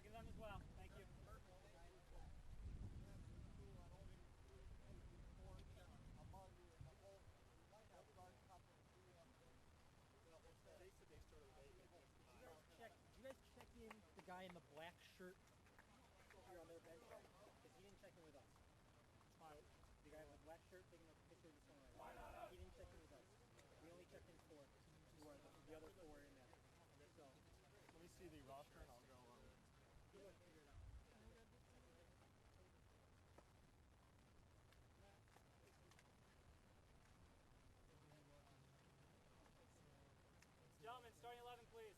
The guy in the black shirt here on their bench, because he didn't check in with us. The guy in the black shirt taking a picture of the sunrise. He didn't check in with us. We only checked in for the other four in there. So let me see the roster and I'll go. Gentlemen, starting 11, please.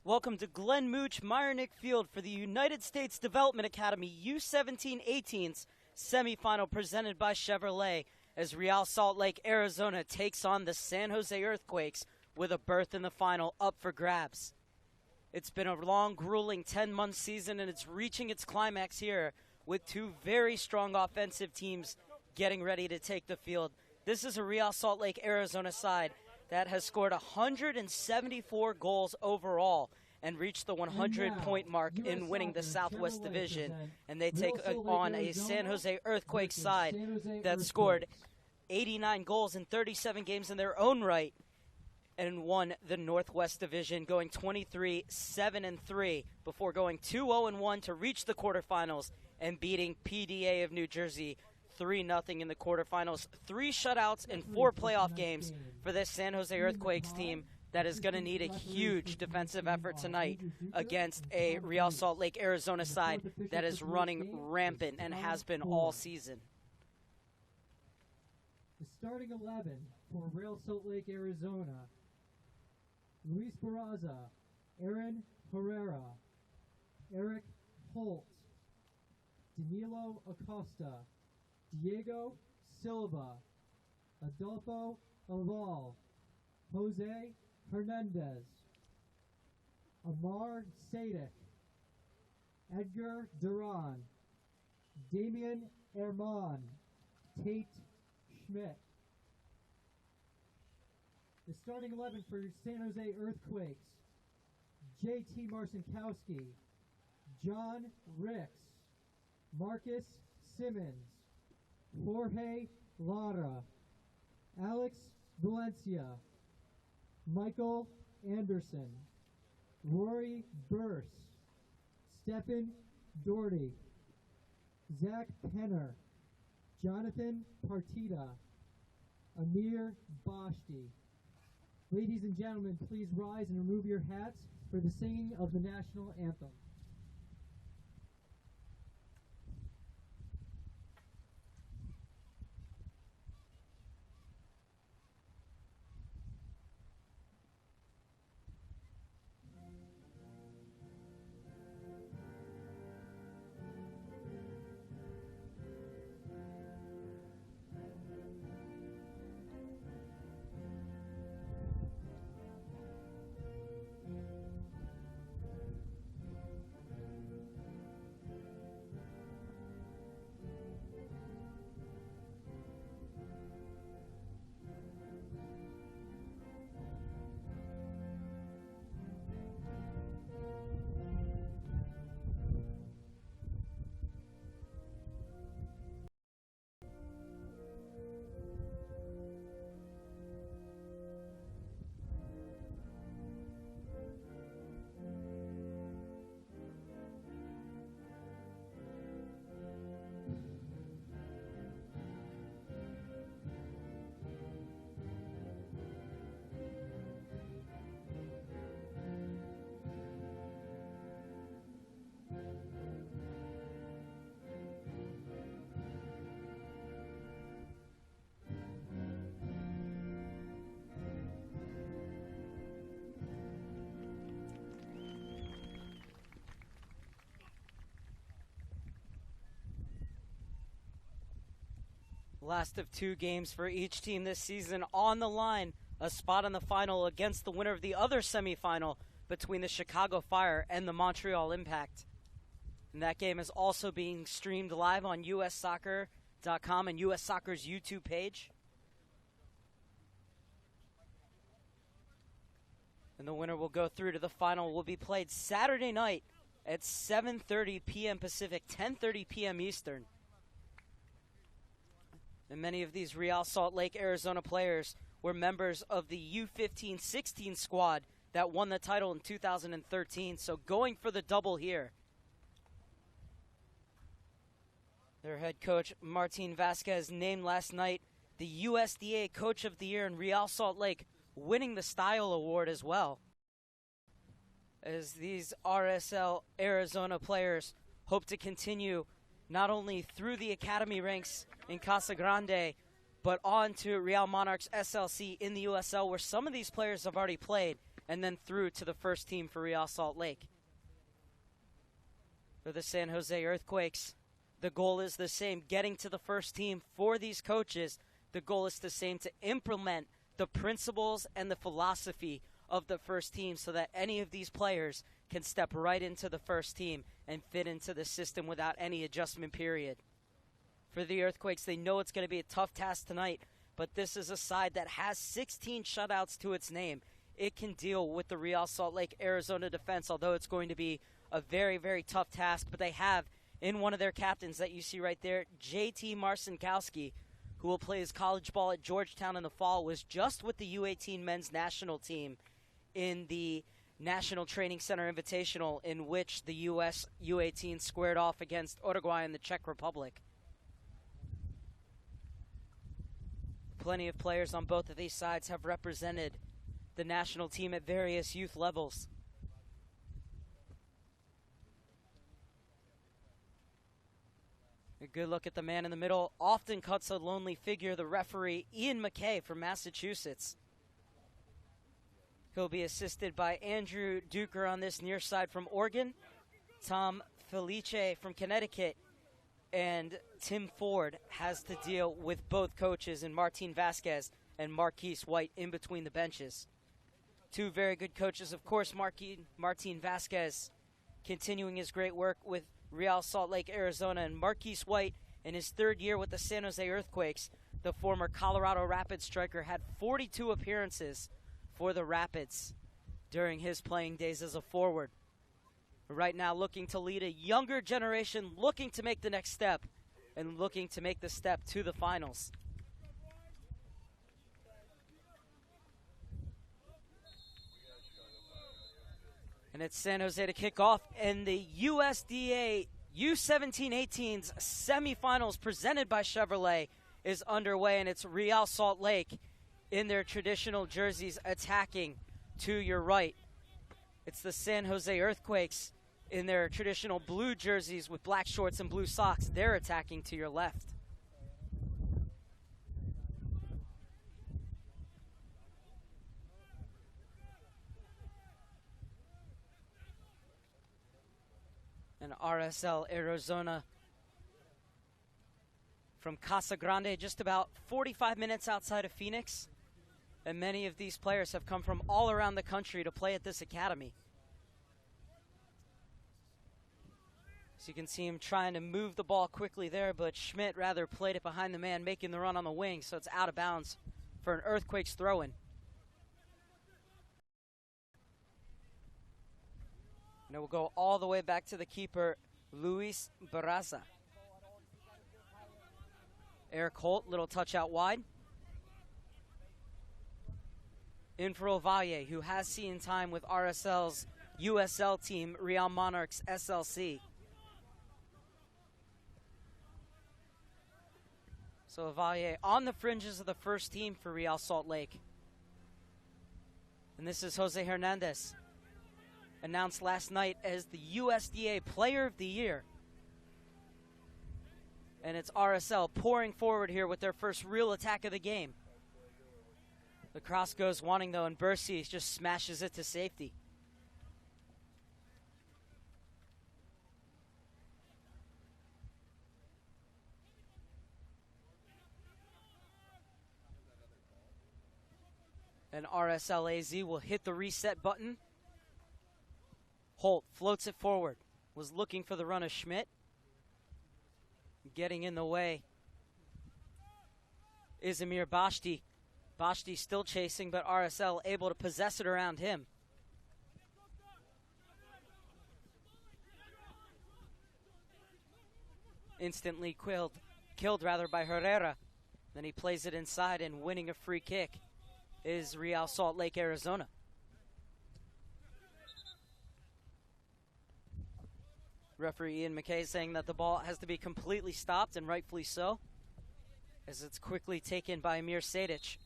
Welcome to Glenn Mooch Meyernick Field for the United States Development Academy U-17 18s semifinal presented by Chevrolet as Real Salt Lake, Arizona takes on the San Jose Earthquakes with a berth in the final up for grabs. It's been a long, grueling 10-month season, and it's reaching its climax here with two very strong offensive teams getting ready to take the field. This is a Real Salt Lake, Arizona side that has scored 174 goals overall and reached the 100-point mark in winning the Southwest Division. And they take on a San Jose Earthquakes side that scored 89 goals in 37 games in their own right and won the Northwest Division, going 23-7-3 before going 2-0-1 to reach the quarterfinals and beating PDA of New Jersey 3-0 in the quarterfinals. 3 shutouts in 4 playoff games for this San Jose Earthquakes team that is going to need a huge defensive effort tonight against a Real Salt Lake, Arizona side that is running rampant and has been all season. The starting 11 for Real Salt Lake, Arizona: Luis Barraza, Aaron Herrera, Eric Holt, Danilo Acosta, Diego Silva, Adolfo Aval, Jose Hernandez, Amar Sadek, Edgar Duran, Damian Erman, Tate Schmidt. The starting 11 for San Jose Earthquakes: J.T. Marcinkowski, John Ricks, Marcus Simmons, Jorge Lara, Alex Valencia, Michael Anderson, Rory Burse, Stephen Doherty, Zach Penner, Jonathan Partita, Amir Bashti. Ladies and gentlemen, please rise and remove your hats for the singing of the national anthem. Last of 2 games for each team this season on the line. a spot in the final against the winner of the other semifinal between the Chicago Fire and the Montreal Impact. And that game is also being streamed live on ussoccer.com and US Soccer's YouTube page. And the winner will go through to the final. Will be played Saturday night at 7:30 p.m. Pacific, 10:30 p.m. Eastern. And many of these Real Salt Lake, Arizona players were members of the U-15-16 squad that won the title in 2013. So going for the double here. Their head coach, Martin Vasquez, named last night the USDA Coach of the Year in Real Salt Lake, winning the Style Award as well. As these RSL Arizona players hope to continue not only through the academy ranks in Casa Grande, but on to Real Monarchs SLC in the USL, where some of these players have already played, and then through to the first team for Real Salt Lake. For the San Jose Earthquakes, the goal is the same, getting to the first team. For these coaches, the goal is the same, to implement the principles and the philosophy of the first team so that any of these players can step right into the first team and fit into the system without any adjustment period. For the Earthquakes, they know it's going to be a tough task tonight, but this is a side that has 16 shutouts to its name. It can deal with the Real Salt Lake, Arizona defense, although it's going to be a very, very tough task. But they have, in one of their captains that you see right there, JT Marcinkowski, who will play his college ball at Georgetown in the fall, was just with the U-18 men's national team in the National Training Center Invitational, in which the U.S. U-18 squared off against Uruguay and the Czech Republic. Plenty of players on both of these sides have represented the national team at various youth levels. A good look at the man in the middle. Often cuts a lonely figure, the referee, Ian McKay from Massachusetts. He'll be assisted by Andrew Duker on this near side from Oregon, Tom Felice from Connecticut, and Tim Ford has to deal with both coaches, and Martin Vasquez and Marquise White in between the benches. Two very good coaches, of course. Martin Vasquez continuing his great work with Real Salt Lake, Arizona, and Marquise White in his third year with the San Jose Earthquakes. The former Colorado Rapids striker had 42 appearances for the Rapids during his playing days as a forward. Right now looking to lead a younger generation, looking to make the next step, and looking to make the step to the finals. And it's San Jose to kick off, and the USDA U-17-18's semifinals presented by Chevrolet is underway, and it's Real Salt Lake in their traditional jerseys attacking to your right. It's the San Jose Earthquakes in their traditional blue jerseys with black shorts and blue socks. They're attacking to your left. And RSL Arizona from Casa Grande, just about 45 minutes outside of Phoenix. And many of these players have come from all around the country to play at this academy. So you can see him trying to move the ball quickly there, but Schmidt rather played it behind the man, making the run on the wing, so it's out of bounds for an Earthquakes throw-in. And it will go all the way back to the keeper, Luis Barraza. Eric Holt, little touch out wide. In for Ovalle, who has seen time with RSL's USL team, Real Monarchs SLC. So Ovalle on the fringes of the first team for Real Salt Lake. And this is Jose Hernandez, announced last night as the USDA Player of the Year. And it's RSL pouring forward here with their first real attack of the game. The cross goes wanting though, and Bercy just smashes it to safety. And RSL-AZ will hit the reset button. Holt floats it forward. Was looking for the run of Schmidt. Getting in the way is Amir Bashti. Bashti still chasing, but RSL able to possess it around him. Instantly killed by Herrera. Then he plays it inside, and winning a free kick is Real Salt Lake, Arizona. Referee Ian McKay saying that the ball has to be completely stopped, and rightfully so, as it's quickly taken by Amir Sadic.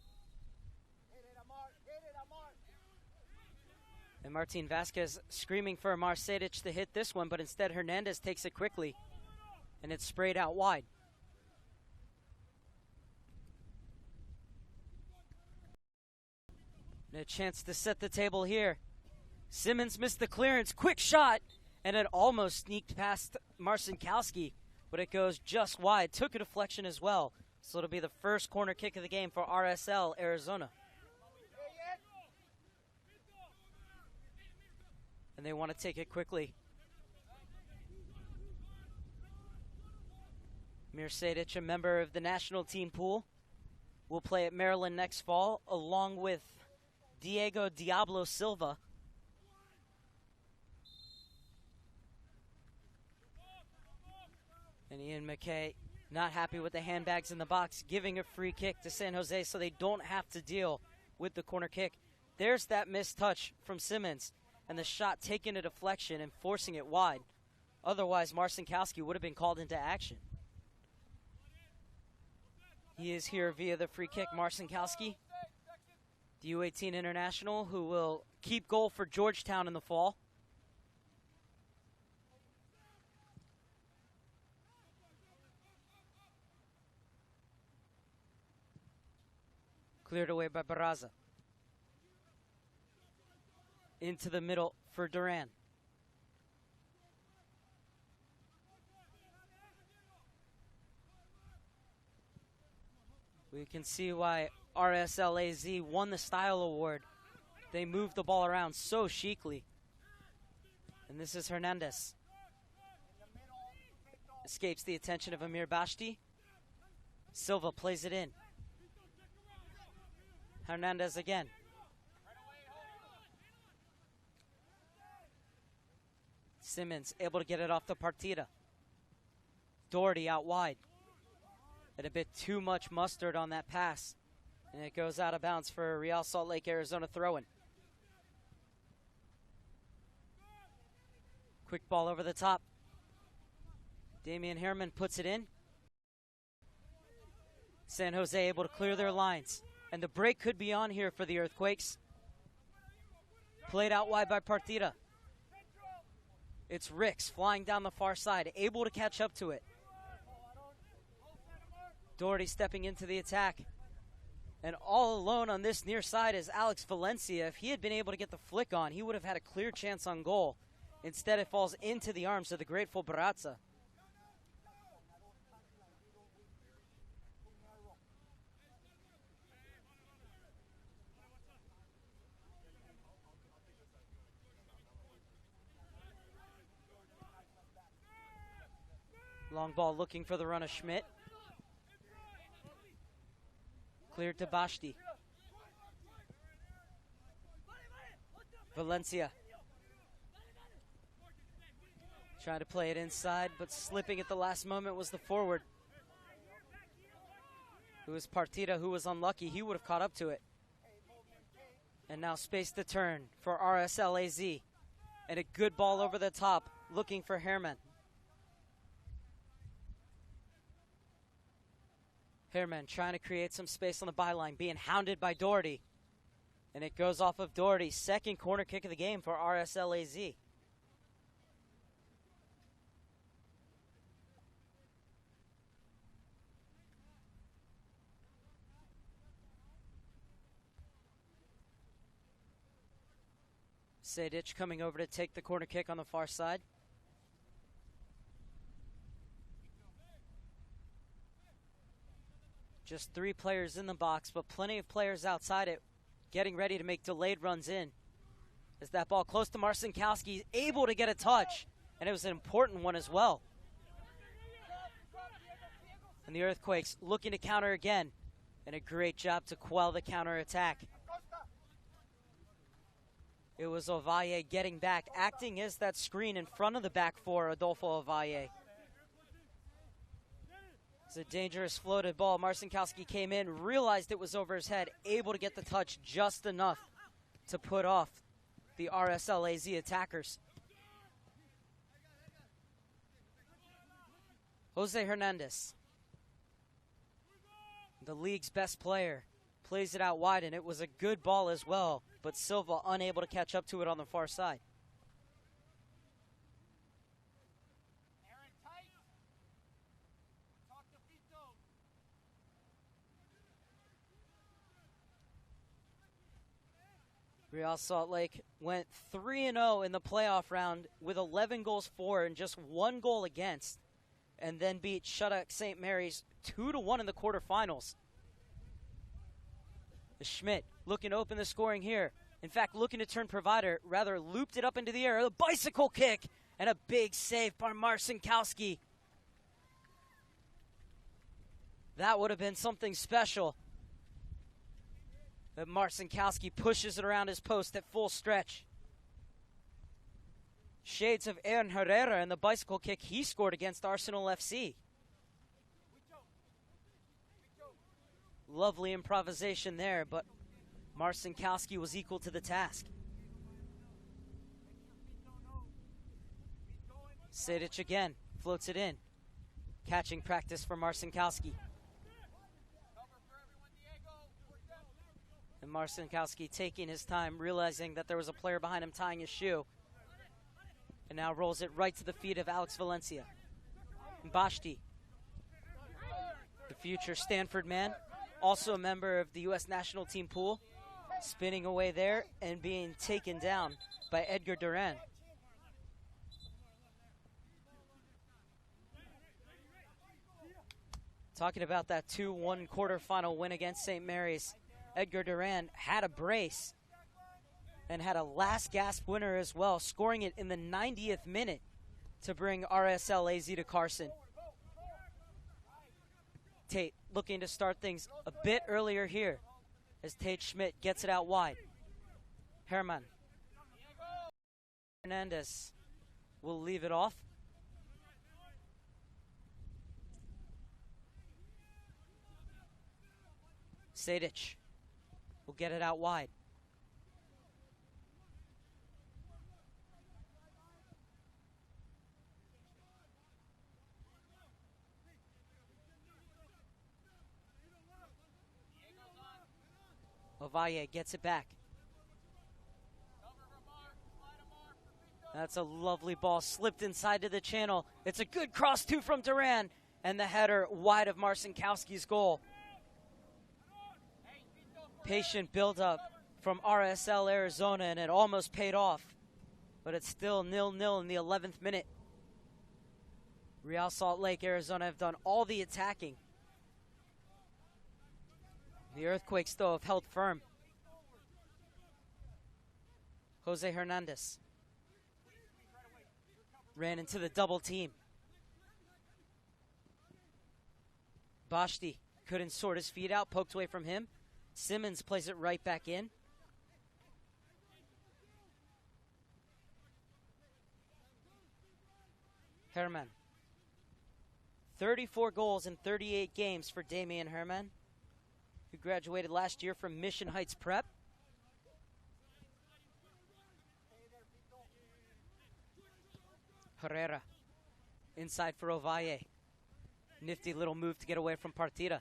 And Martin Vasquez screaming for Amar Sadic to hit this one, but instead Hernandez takes it quickly, and it's sprayed out wide. And a chance to set the table here. Simmons missed the clearance, quick shot, and it almost sneaked past Marcinkowski, but it goes just wide. Took a deflection as well. So it'll be the first corner kick of the game for RSL Arizona. And they want to take it quickly. Mir Sadic, a member of the national team pool, will play at Maryland next fall, along with Diego Diablo Silva. And Ian McKay not happy with the handbags in the box, giving a free kick to San Jose so they don't have to deal with the corner kick. There's that missed touch from Simmons, and the shot taking a deflection and forcing it wide. Otherwise, Marcinkowski would have been called into action. He is here via the free kick, Marcinkowski, the U-18 international, who will keep goal for Georgetown in the fall. Cleared away by Barraza. Into the middle for Duran. We can see why RSL-AZ won the Style Award. They moved the ball around so chicly. And this is Hernandez. Escapes the attention of Amir Bashti. Silva plays it in. Hernandez again. Simmons able to get it off the Partida. Doherty out wide. And a bit too much mustard on that pass. And it goes out of bounds for a Real Salt Lake, Arizona throw-in. Quick ball over the top. Damian Herman puts it in. San Jose able to clear their lines. And the break could be on here for the Earthquakes. Played out wide by Partida. It's Ricks flying down the far side, able to catch up to it. Doherty stepping into the attack. And all alone on this near side is Alex Valencia. If he had been able to get the flick on, he would have had a clear chance on goal. Instead, it falls into the arms of the grateful Barraza. Long ball looking for the run of Schmidt. Cleared to Bashti. Valencia. Trying to play it inside, but slipping at the last moment was the forward. Who was Partida, who was unlucky. He would have caught up to it. And now space to turn for RSL-AZ. And a good ball over the top, looking for Herman. Herman trying to create some space on the byline, being hounded by Doherty. And it goes off of Doherty. Second corner kick of the game for RSL-AZ. Sadic coming over to take the corner kick on the far side. Just 3 players in the box, but plenty of players outside it getting ready to make delayed runs in. As that ball close to Marcinkowski, able to get a touch, and it was an important one as well. And the Earthquakes looking to counter again, and a great job to quell the counterattack. It was Ovalle getting back, acting as that screen in front of the back four, Adolfo Ovalle. It's a dangerous floated ball. Marcinkowski came in, realized it was over his head, able to get the touch just enough to put off the RSL-AZ attackers. Jose Hernandez, the league's best player, plays it out wide, and it was a good ball as well, but Silva unable to catch up to it on the far side. Real Salt Lake went 3-0 in the playoff round with 11 goals for and just 1 goal against, and then beat Shudak St. Mary's 2-1 in the quarterfinals. Schmidt looking to open the scoring here. In fact, looking to turn provider, rather looped it up into the air. A bicycle kick and a big save by Marcinkowski. That would have been something special. But Marcinkowski pushes it around his post at full stretch. Shades of Aaron Herrera and the bicycle kick he scored against Arsenal FC. Lovely improvisation there, but Marcinkowski was equal to the task. Sedic again, floats it in. Catching practice for Marcinkowski. And Marcinkowski taking his time, realizing that there was a player behind him tying his shoe. And now rolls it right to the feet of Alex Valencia. And Bashti, the future Stanford man, also a member of the U.S. national team pool, spinning away there and being taken down by Edgar Duran. Talking about that 2-1 quarterfinal win against St. Mary's, Edgar Duran had a brace and had a last gasp winner as well, scoring it in the 90th minute to bring RSL-AZ to Carson. Tate looking to start things a bit earlier here as Tate Schmidt gets it out wide. Herman. Hernandez will leave it off. Sedic will get it out wide. Ovalle gets it back. That's a lovely ball, slipped inside to the channel. It's a good cross too from Duran, and the header wide of Marcinkowski's goal. Patient build-up from RSL Arizona, and it almost paid off, but it's still 0-0 in the 11th minute. Real Salt Lake, Arizona have done all the attacking. The Earthquakes, though, have held firm. Jose Hernandez ran into the double team. Bashti couldn't sort his feet out, poked away from him. Simmons plays it right back in. Herman. 34 goals in 38 games for Damian Herman, who graduated last year from Mission Heights Prep. Herrera inside for Ovalle. Nifty little move to get away from Partida.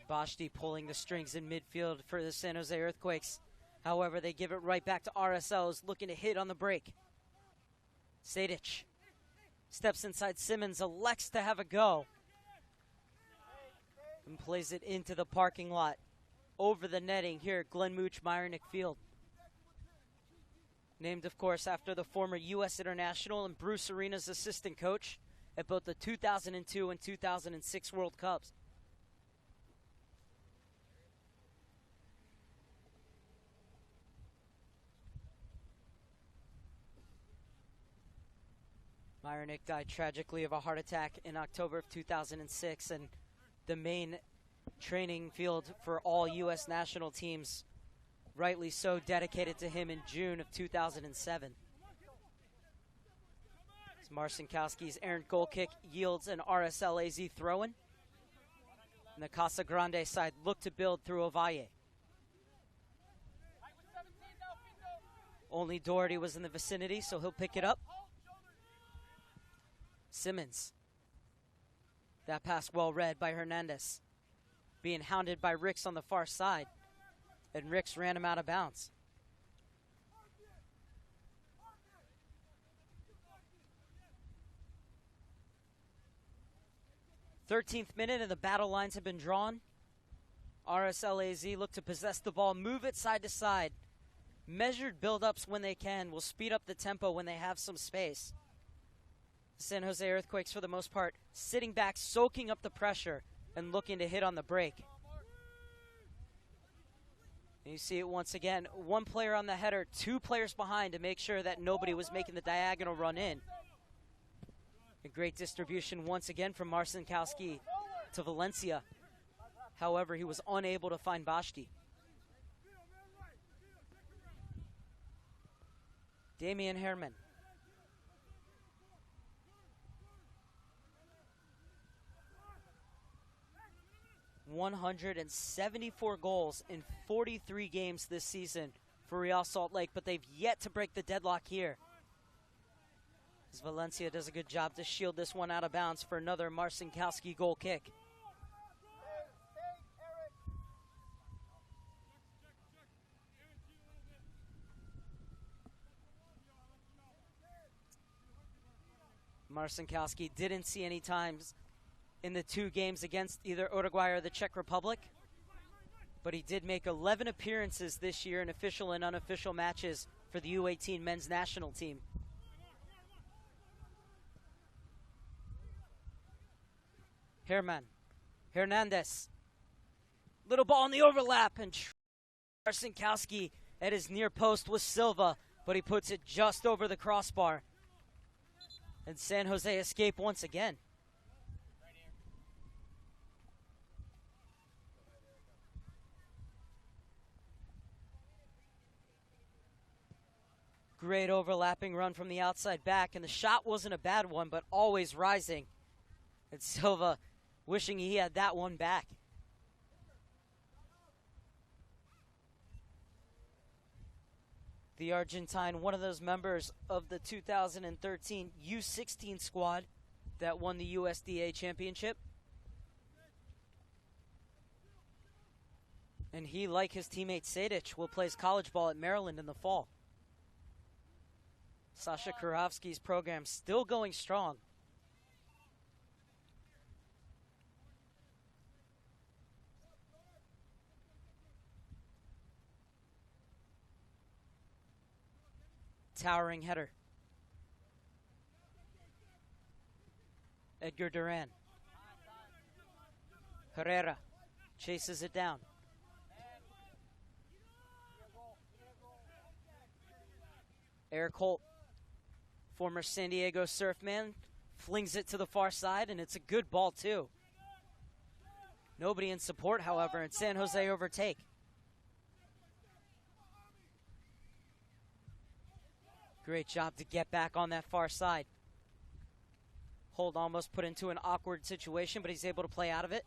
Bashti pulling the strings in midfield for the San Jose Earthquakes. However, they give it right back to RSL's, looking to hit on the break. Sedic steps inside Simmons, elects to have a go, and plays it into the parking lot over the netting here at Glenn Mooch Meyernick Field. Named, of course, after the former U.S. international and Bruce Arena's assistant coach at both the 2002 and 2006 World Cups. Myernick died tragically of a heart attack in October of 2006, and the main training field for all U.S. national teams, rightly so, dedicated to him in June of 2007. As Marcinkowski's errant goal kick yields an RSL-AZ throw-in, and the Casa Grande side look to build through Ovalle. Only Doherty was in the vicinity, so he'll pick it up. Simmons. That pass well read by Hernandez. Being hounded by Ricks on the far side. And Ricks ran him out of bounds. '13th minute and the battle lines have been drawn. RSL-AZ look to possess the ball, move it side to side. Measured build-ups when they can, will speed up the tempo when they have some space. San Jose Earthquakes, for the most part, sitting back, soaking up the pressure, and looking to hit on the break. And you see it once again, one player on the header, two players behind to make sure that nobody was making the diagonal run in. A great distribution once again from Marcinkowski to Valencia. However, he was unable to find Bashti. Damian Herman. 174 goals in 43 games this season for Real Salt Lake, but they've yet to break the deadlock here. As Valencia does a good job to shield this one out of bounds for another Marcinkowski goal kick. Marcinkowski didn't see any times in the two games against either Uruguay or the Czech Republic, but he did make 11 appearances this year in official and unofficial matches for the U-18 men's national team. Herman, Hernandez, little ball in the overlap, and Marcinkowski at his near post with Silva, but he puts it just over the crossbar. And San Jose escape once again. Great overlapping run from the outside back, and the shot wasn't a bad one, but always rising. And Silva wishing he had that one back. The Argentine, one of those members of the 2013 U-16 squad that won the USDA championship. And he, like his teammate Sejdic, will play college ball at Maryland in the fall. Sasha Kurovsky's program still going strong. Towering header. Edgar Duran. Herrera chases it down. Eric Holt, former San Diego Surfman, flings it to the far side, and it's a good ball too. Nobody in support, however, and San Jose overtake. Great job to get back on that far side. Holt almost put into an awkward situation, but he's able to play out of it.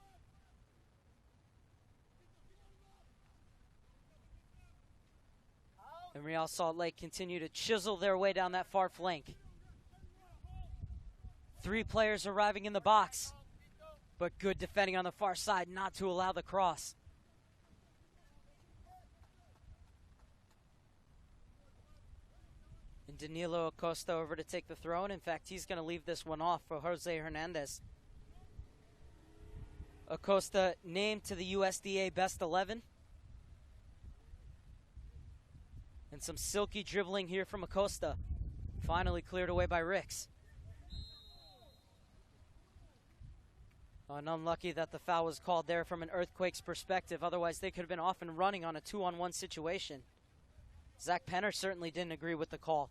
And Real Salt Lake continue to chisel their way down that far flank. Three players arriving in the box, but good defending on the far side not to allow the cross. And Danilo Acosta over to take the throw, and in fact, he's going to leave this one off for Jose Hernandez. Acosta named to the USDA Best 11. And some silky dribbling here from Acosta. Finally cleared away by Ricks. Oh, and unlucky that the foul was called there from an Earthquakes perspective. Otherwise, they could have been off and running on a 2-on-1 situation. Zach Penner certainly didn't agree with the call.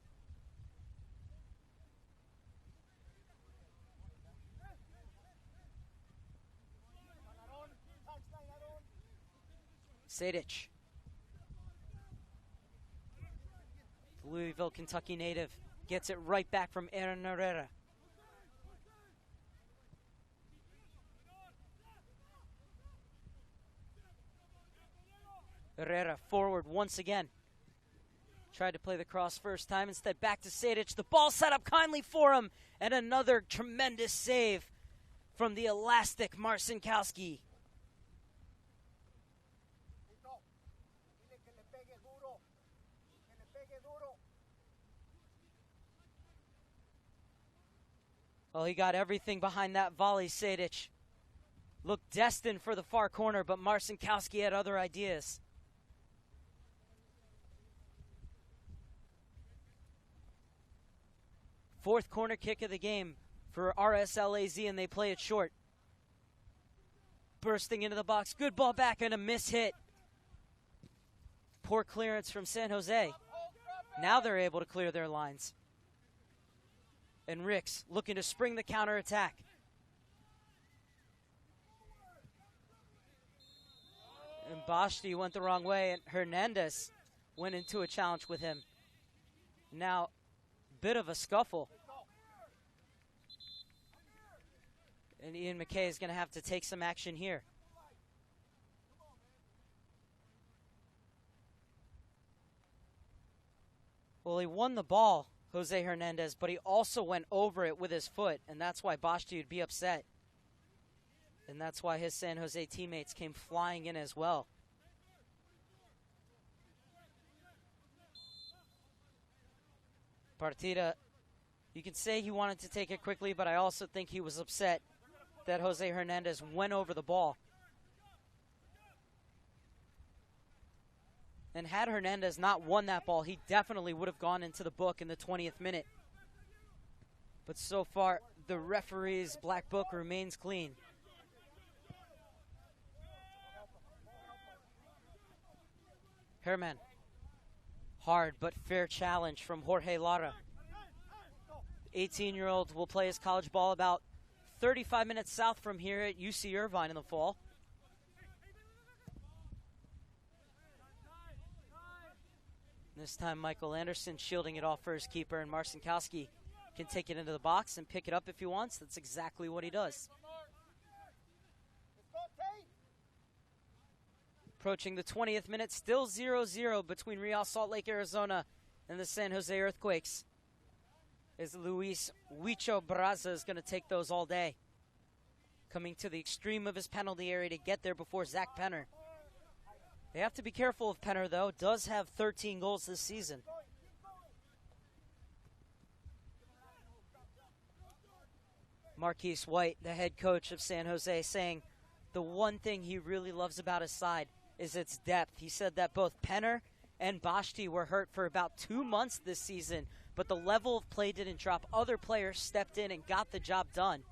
Sadic. The Louisville, Kentucky native gets it right back from Aaron Herrera. Herrera forward once again. Tried to play the cross first time, instead back to Sadic. The ball set up kindly for him, and another tremendous save from the elastic Marcinkowski. Well, he got everything behind that volley, Sadic. Looked destined for the far corner, but Marcinkowski had other ideas. Fourth corner kick of the game for RSL-AZ, and they play it short. Bursting into the box. Good ball back and a miss hit. Poor clearance from San Jose. Now they're able to clear their lines. And Ricks looking to spring the counterattack. And Bashti went the wrong way, and Hernandez went into a challenge with him. Now, bit of a scuffle. And Ian McKay is going to have to take some action here. Well, he won the ball, Jose Hernandez, but he also went over it with his foot, and that's why Bashti would be upset. And that's why his San Jose teammates came flying in as well. Partida, you can say he wanted to take it quickly, but I also think he was upset that Jose Hernandez went over the ball. And had Hernandez not won that ball, he definitely would have gone into the book in the 20th minute. But so far, the referee's black book remains clean. Herman. Hard but fair challenge from Jorge Lara. 18-year-old will play his college ball about 35 minutes south from here at UC Irvine in the fall. This time Michael Anderson shielding it off for his keeper, and Marcinkowski can take it into the box and pick it up if he wants. That's exactly what he does. Approaching the 20th minute, still 0-0 between Real Salt Lake, Arizona and the San Jose Earthquakes. As Luis Huicho Barraza is going to take those all day. Coming to the extreme of his penalty area to get there before Zach Penner. They have to be careful of Penner, though. Does have 13 goals this season. Marquise White, the head coach of San Jose, saying the one thing he really loves about his side is its depth. He said that both Penner and Bashti were hurt for about 2 months this season, but the level of play didn't drop. Other players stepped in and got the job done.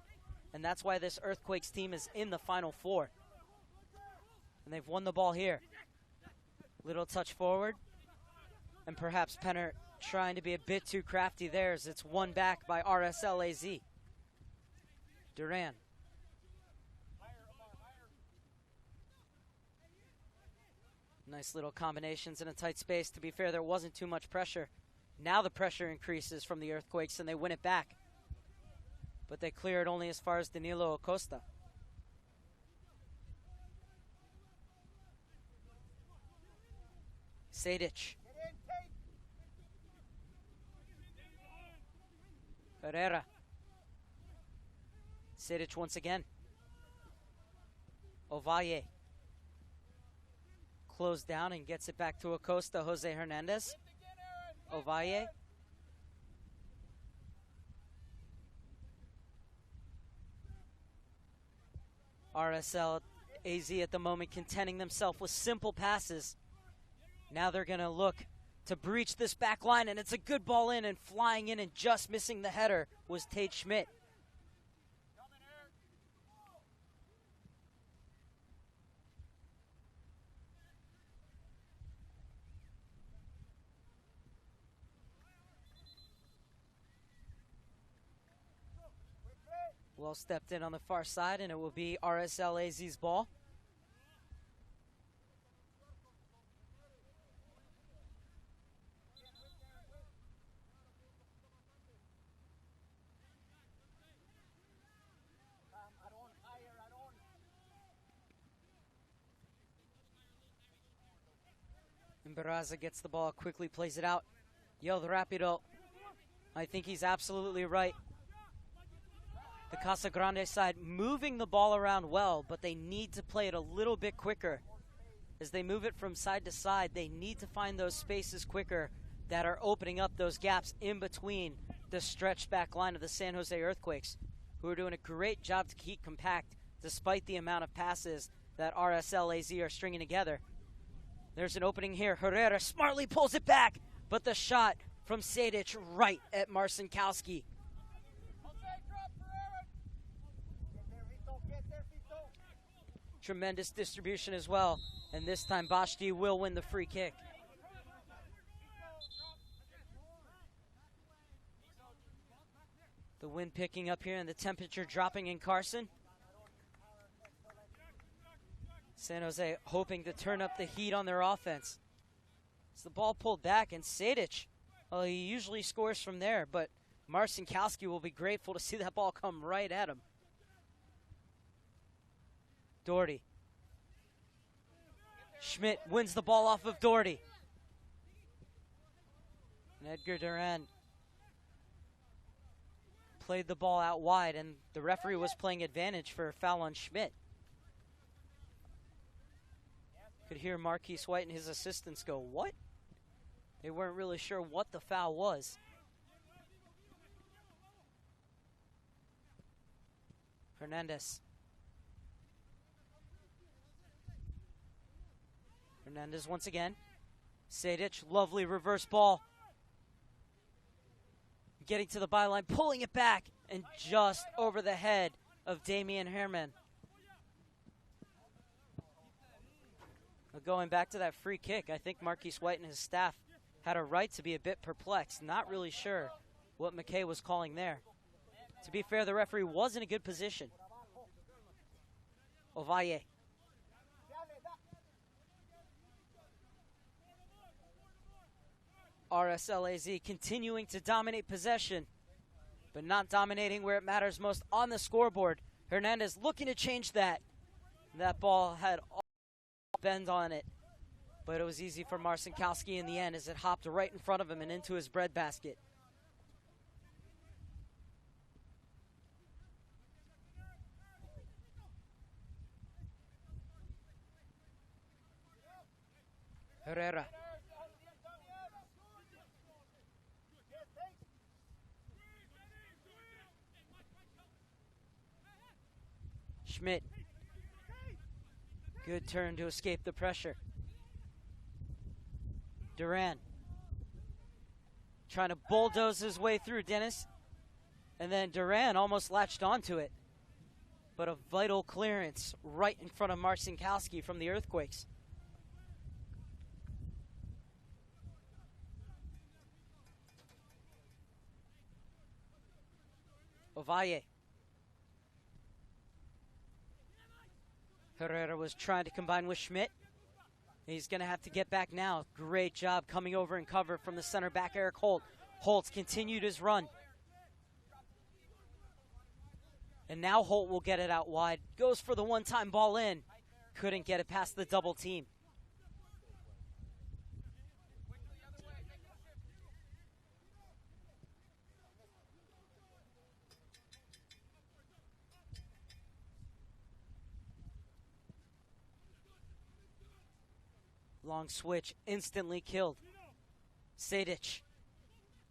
And that's why this Earthquakes team is in the Final Four. And they've won the ball here. Little touch forward. And perhaps Penner trying to be a bit too crafty there as it's won back by RSL-AZ. Duran. Nice little combinations in a tight space. To be fair, there wasn't too much pressure. Now the pressure increases from the Earthquakes and they win it back. But they clear it only as far as Danilo Acosta. Sadic. Herrera. Sadic once again. Ovalle. Closed down and gets it back to Acosta. Jose Hernandez. Ovalle. RSL-AZ at the moment contending themselves with simple passes. Now they're going to look to breach this back line, and it's a good ball in, and flying in and just missing the header was Tate Schmidt. Well stepped in on the far side, and it will be RSL-AZ's ball. Barraza gets the ball, quickly plays it out. Yelled rapido. I think he's absolutely right. The Casa Grande side moving the ball around well, but they need to play it a little bit quicker. As they move it from side to side, they need to find those spaces quicker that are opening up those gaps in between the stretched back line of the San Jose Earthquakes, who are doing a great job to keep compact despite the amount of passes that RSL-AZ are stringing together. There's an opening here. Herrera smartly pulls it back, but the shot from Sejdic right at Marcinkowski. Tremendous distribution as well, and this time Bashti will win the free kick. The wind picking up here and the temperature dropping in Carson. San Jose hoping to turn up the heat on their offense. As the ball pulled back, and Sejdic, well, he usually scores from there, but Marcinkowski will be grateful to see that ball come right at him. Doherty. Schmidt wins the ball off of Doherty. And Edgar Duran played the ball out wide, and the referee was playing advantage for a foul on Schmidt. Could hear Marquise White and his assistants go, what? They weren't really sure what the foul was. Hernandez. Hernandez once again. Sejdic, lovely reverse ball. Getting to the byline, pulling it back, and just over the head of Damian Herman. Going back to that free kick, I think Marquise White and his staff had a right to be a bit perplexed, not really sure what McKay was calling there. To be fair, the referee was in a good position. Ovalle. RSL-AZ continuing to dominate possession, but not dominating where it matters most on the scoreboard. Hernandez looking to change that. That ball had all bend on it, but it was easy for Marcinkowski in the end as it hopped right in front of him and into his breadbasket. Herrera. Schmidt. Good turn to escape the pressure. Duran. Trying to bulldoze his way through Dennis. And then Duran almost latched onto it. But a vital clearance right in front of Marcinkowski from the Earthquakes. Ovalle. Herrera was trying to combine with Schmidt. He's going to have to get back now. Great job coming over and cover from the center back, Eric Holt. Holt's continued his run. And now Holt will get it out wide. Goes for the one-time ball in. Couldn't get it past the double team. Long switch, instantly killed. Sejdic.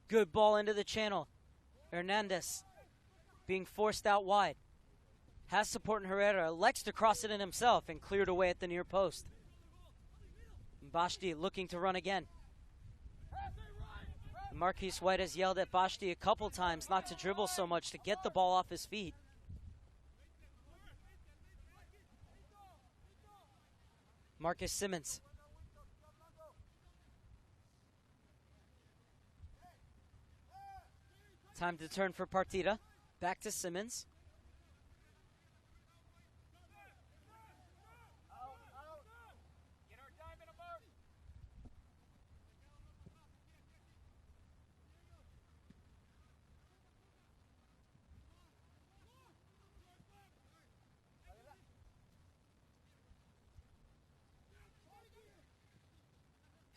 Good ball into the channel. Hernandez being forced out wide. Has support in Herrera. Elects to cross it in himself and cleared away at the near post. Bashti looking to run again. Marquise White has yelled at Bashti a couple times not to dribble so much, to get the ball off his feet. Marcus Simmons. Time to turn for Partida. Back to Simmons.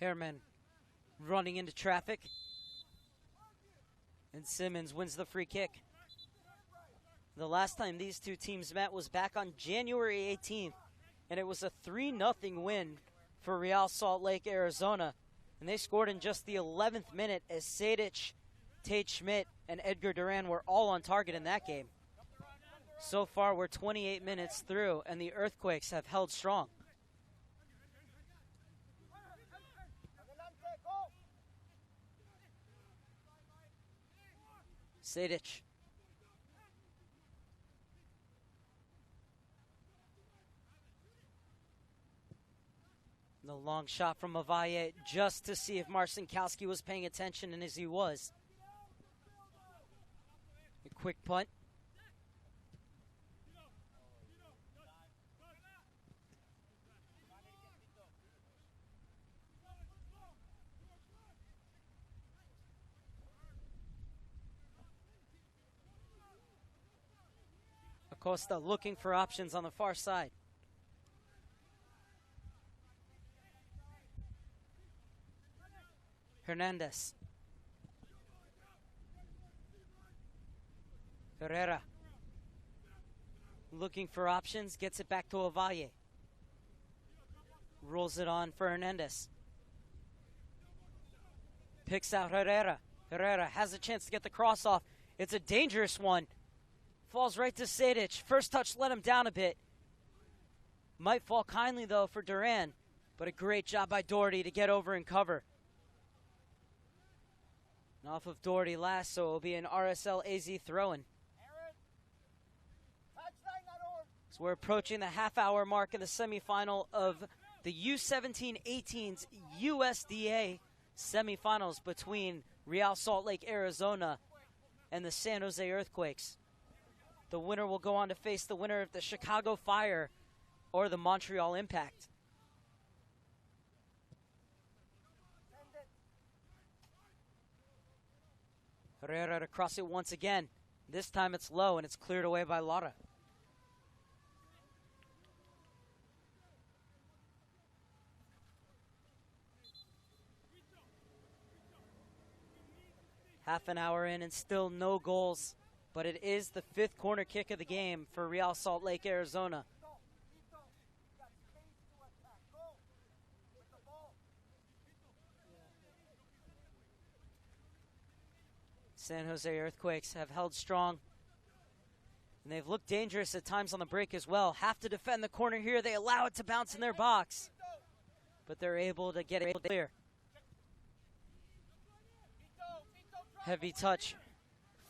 Herman running into traffic. And Simmons wins the free kick. The last time these two teams met was back on January 18th, and it was a 3-0 win for Real Salt Lake, Arizona. And they scored in just the 11th minute as Sejdic, Tate Schmidt, and Edgar Duran were all on target in that game. So far, we're 28 minutes through, and the Earthquakes have held strong. Sejdic. The long shot from Avaye just to see if Marcinkowski was paying attention, and as he was. A quick punt. Acosta looking for options on the far side. Hernandez. Herrera. Looking for options, gets it back to Avalle. Rolls it on for Hernandez. Picks out Herrera. Herrera has a chance to get the cross off. It's a dangerous one. Falls right to Sejdic. First touch let him down a bit. Might fall kindly, though, for Duran. But a great job by Doherty to get over and cover. And off of Doherty last, so it will be an RSL-AZ throw-in. So we're approaching the half-hour mark in the semifinal of the U-17-18's USDA semifinals between Real Salt Lake, Arizona, and the San Jose Earthquakes. The winner will go on to face the winner of the Chicago Fire or the Montreal Impact. Herrera to cross it once again. This time it's low and it's cleared away by Lara. Half an hour in and still no goals, but it is the 5th corner kick of the game for Real Salt Lake, Arizona. San Jose Earthquakes have held strong, and they've looked dangerous at times on the break as well. Have to defend the corner here. They allow it to bounce in their box, but they're able to get it clear. Heavy touch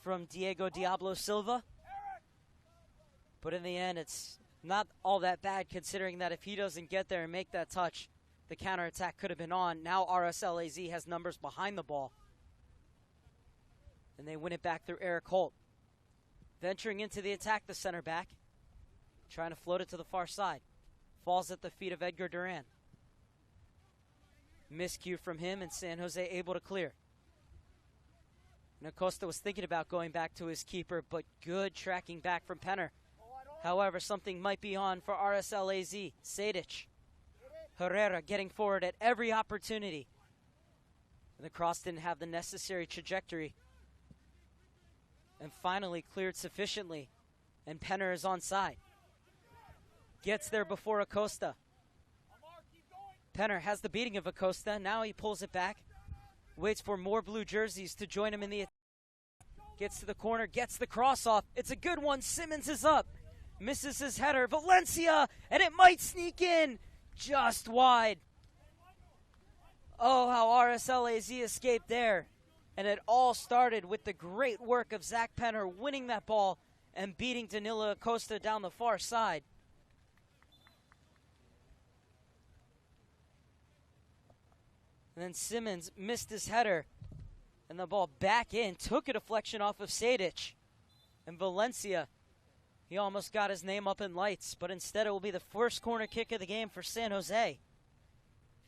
from Diego Diablo Silva, but in the end, it's not all that bad considering that if he doesn't get there and make that touch, the counterattack could have been on. Now RSL-AZ has numbers behind the ball. And they win it back through Eric Holt. Venturing into the attack, the center back. Trying to float it to the far side. Falls at the feet of Edgar Duran. Miscue from him, and San Jose able to clear. And Acosta was thinking about going back to his keeper, but good tracking back from Penner. However, something might be on for RSL-AZ. Sejdic. Herrera getting forward at every opportunity. And the cross didn't have the necessary trajectory. And finally cleared sufficiently. And Penner is onside. Gets there before Acosta. Penner has the beating of Acosta. Now he pulls it back. Waits for more blue jerseys to join him in the attack. Gets to the corner, gets the cross off. It's a good one. Simmons is up. Misses his header. Valencia, and it might sneak in just wide. Oh, how RSL-AZ escaped there. And it all started with the great work of Zach Penner winning that ball and beating Danilo Acosta down the far side. And then Simmons missed his header. And the ball back in. Took a deflection off of Sejdic. And Valencia, he almost got his name up in lights. But instead it will be the first corner kick of the game for San Jose.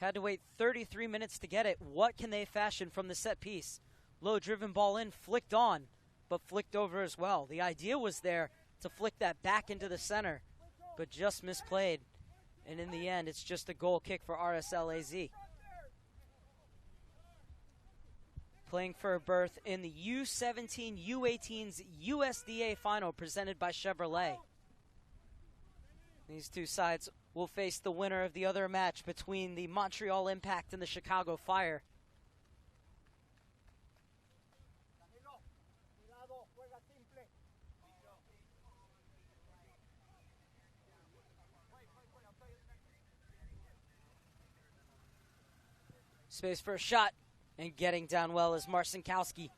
Had to wait 33 minutes to get it. What can they fashion from the set piece? Low driven ball in, flicked on, but flicked over as well. The idea was there to flick that back into the center, but just misplayed. And in the end, it's just a goal kick for RSL-AZ. playing for a berth in the U-17 U-18's USDA final presented by Chevrolet. These two sides will face the winner of the other match between the Montreal Impact and the Chicago Fire. Space for a shot, and getting down well is Marcinkowski.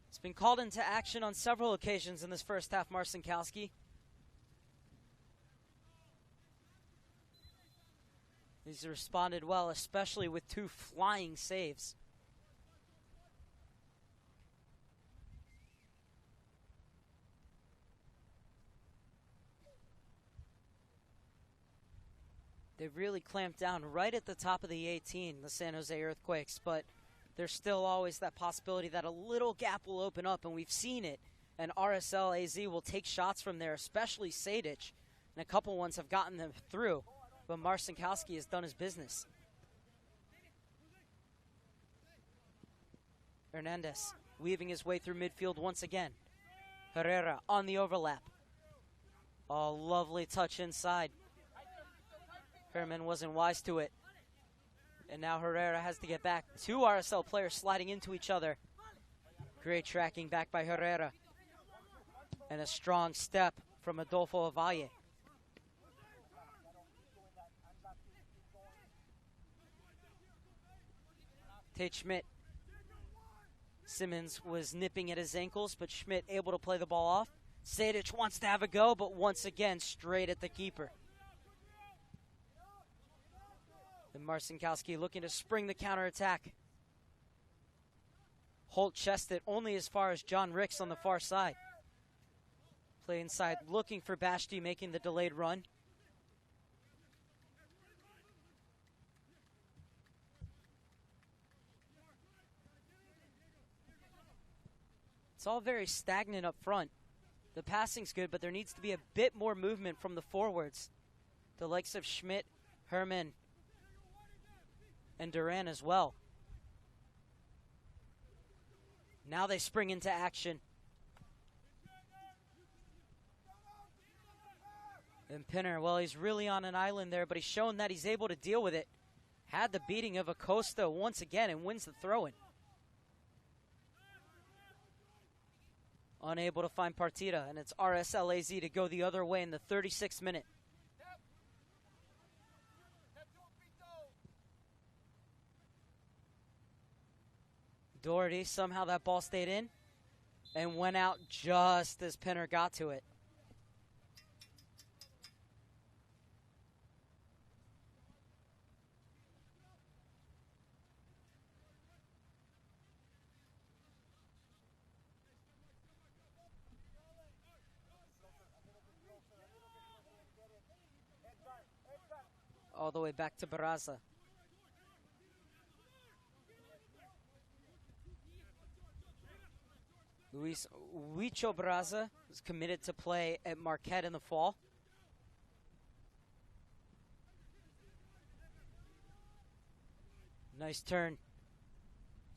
He's been called into action on several occasions in this first half, Marcinkowski. He's responded well, especially with two flying saves. They've really clamped down right at the top of the 18, the San Jose Earthquakes, but there's still always that possibility that a little gap will open up, and we've seen it. And RSL-AZ will take shots from there, especially Sadic, and a couple ones have gotten them through, but Marcinkowski has done his business. Hernandez weaving his way through midfield once again. Herrera on the overlap. Oh, lovely touch inside. Herman wasn't wise to it. And now Herrera has to get back. Two RSL players sliding into each other. Great tracking back by Herrera. And a strong step from Adolfo Avalle. Tate Schmidt. Simmons was nipping at his ankles, but Schmidt able to play the ball off. Sadic wants to have a go, but once again, straight at the keeper. And Marcinkowski looking to spring the counterattack. Holt chested only as far as John Ricks on the far side. Play inside, looking for Bashti, making the delayed run. It's all very stagnant up front. The passing's good, but there needs to be a bit more movement from the forwards. The likes of Schmidt, Herman, and Duran as well. Now they spring into action. And Pinner, well, he's really on an island there, but he's shown that he's able to deal with it. Had the beating of Acosta once again and wins the throw-in. Unable to find Partida, and it's RSL-AZ to go the other way in the 36th minute. Doherty, somehow that ball stayed in and went out just as Pinner got to it. All the way back to Barraza. Luis Huicho Barraza is committed to play at Marquette in the fall. Nice turn.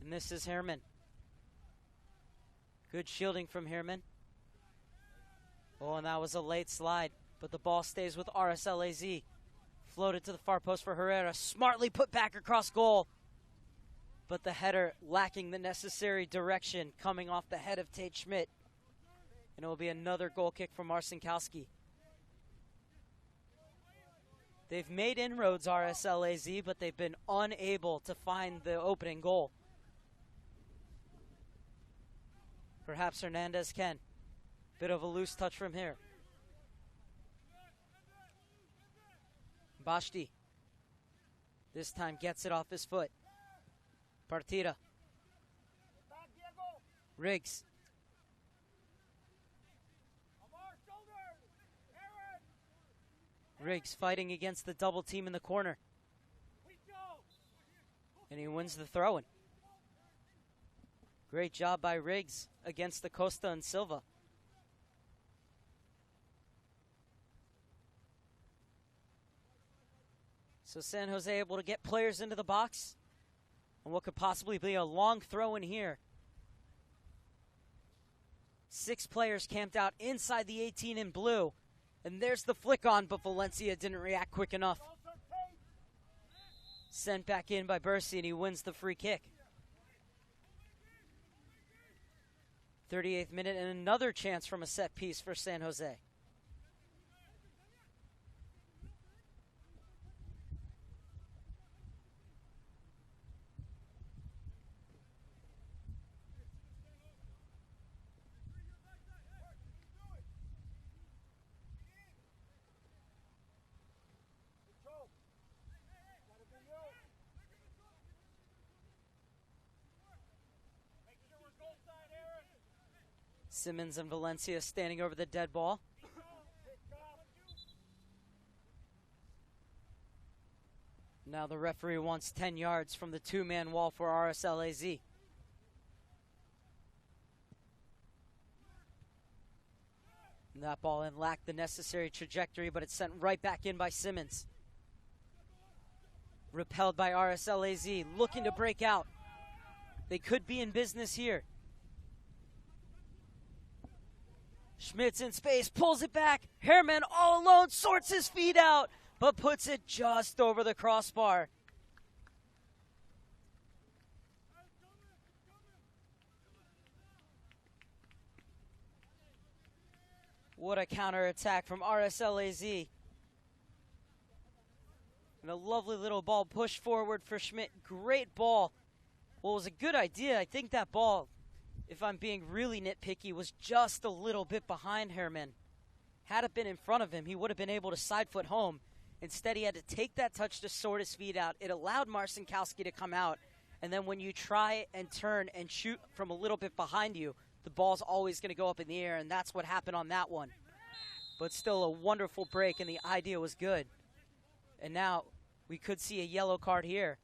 And this is Herman. Good shielding from Herman. Oh, and that was a late slide, but the ball stays with RSL-AZ. Floated to the far post for Herrera. Smartly put back across goal. But the header lacking the necessary direction, coming off the head of Tate Schmidt. And it will be another goal kick from Marcinkowski. They've made inroads, RSL-AZ, but they've been unable to find the opening goal. Perhaps Hernandez can. Bit of a loose touch from here. Bashti this time gets it off his foot. Partida. Riggs. Riggs fighting against the double team in the corner. And he wins the throw-in. Great job by Riggs against the Costa and Silva. So San Jose able to get players into the box. And what could possibly be a long throw in here. 6 players camped out inside the 18 in blue. And there's the flick on, but Valencia didn't react quick enough. Sent back in by Bercy, and he wins the free kick. 38th minute, and another chance from a set piece for San Jose. Simmons and Valencia standing over the dead ball. Now the referee wants 10 yards from the 2-man wall for RSL-AZ. And that ball in lacked the necessary trajectory, but it's sent right back in by Simmons. Repelled by RSL-AZ, looking to break out. They could be in business here. Schmidt's in space, pulls it back. Herman all alone, sorts his feet out, but puts it just over the crossbar. What a counterattack from RSL-AZ. And a lovely little ball pushed forward for Schmidt. Great ball. Well, it was a good idea. I think that ball, if I'm being really nitpicky, was just a little bit behind Herman. Had it been in front of him, he would have been able to side foot home. Instead, he had to take that touch to sort his feet out. It allowed Marcinkowski to come out. And then when you try and turn and shoot from a little bit behind you, the ball's always going to go up in the air, and that's what happened on that one. But still a wonderful break, and the idea was good. And now we could see a yellow card here.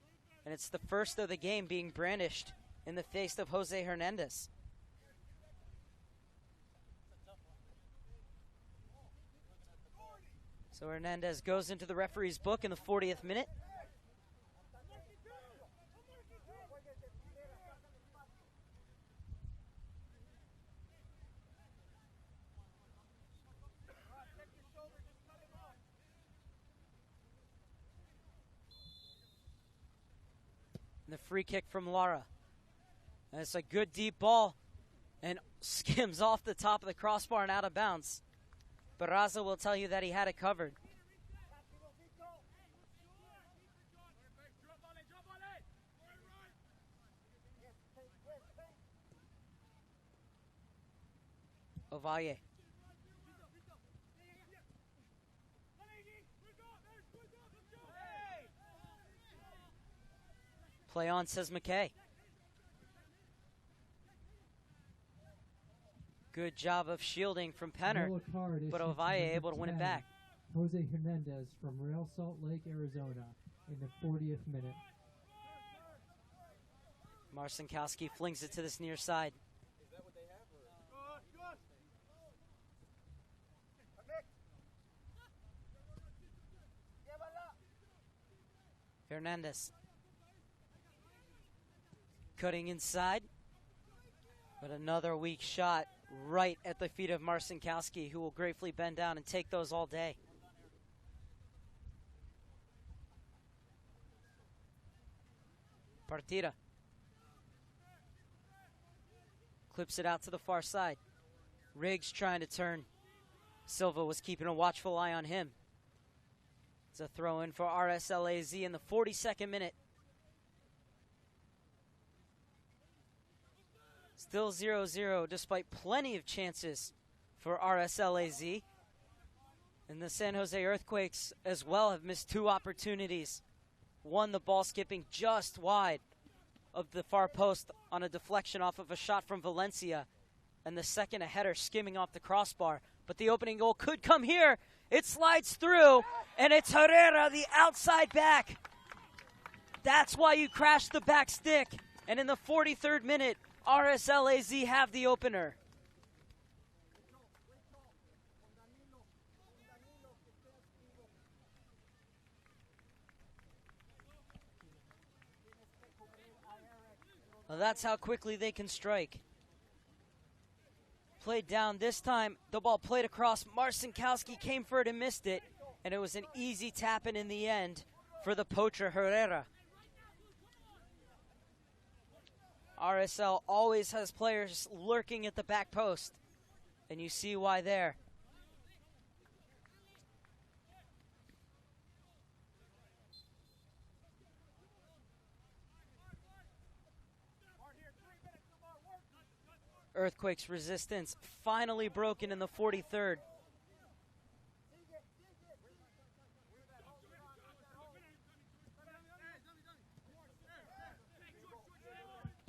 And it's the first of the game being brandished in the face of Jose Hernandez. So Hernandez goes into the referee's book in the 40th minute. And the free kick from Lara. And it's a good deep ball and skims off the top of the crossbar and out of bounds. Barraza will tell you that he had it covered. Ovalle. Play on, says McKay. Good job of shielding from Penner, but Ovalle able to win it back. Jose Hernandez from Real Salt Lake, Arizona, in the 40th minute. Marcinkowski flings it to this near side. Is that what they have? Hernandez. Cutting inside. But another weak shot right at the feet of Marcinkowski, who will gratefully bend down and take those all day. Partida. Clips it out to the far side. Riggs trying to turn. Silva was keeping a watchful eye on him. It's a throw in for RSL-AZ in the 42nd minute. Still 0-0 despite plenty of chances for RSL-AZ. And the San Jose Earthquakes as well have missed 2 opportunities. One, the ball skipping just wide of the far post on a deflection off of a shot from Valencia. And the second, a header skimming off the crossbar. But the opening goal could come here. It slides through, and it's Herrera, the outside back. That's why you crash the back stick. And in the 43rd minute, RSL-AZ have the opener. Well, that's how quickly they can strike. Played down this time. The ball played across. Marcinkowski came for it and missed it. And it was an easy tap-in the end for the poacher Herrera. RSL always has players lurking at the back post. And you see why there. Earthquake's resistance finally broken in the 43rd.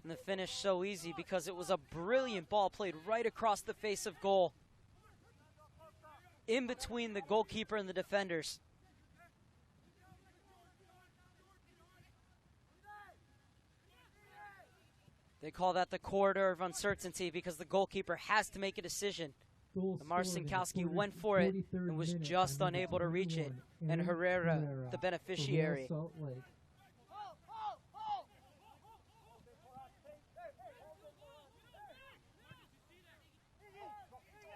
And the finish so easy because it was a brilliant ball played right across the face of goal, in between the goalkeeper and the defenders. They call that the corridor of uncertainty because the goalkeeper has to make a decision. Marcinkowski went for it and was just unable to reach it. And Herrera, the beneficiary.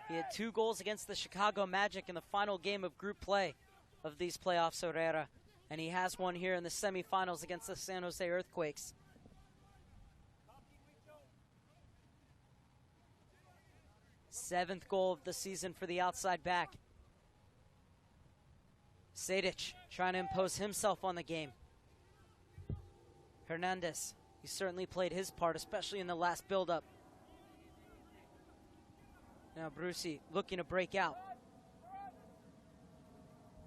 He had 2 goals against the Chicago Magic in the final game of group play of these playoffs, Herrera. And he has one here in the semifinals against the San Jose Earthquakes. Seventh goal of the season for the outside back. Sejdic trying to impose himself on the game. Hernandez, he certainly played his part, especially in the last build-up. Now Brucey looking to break out.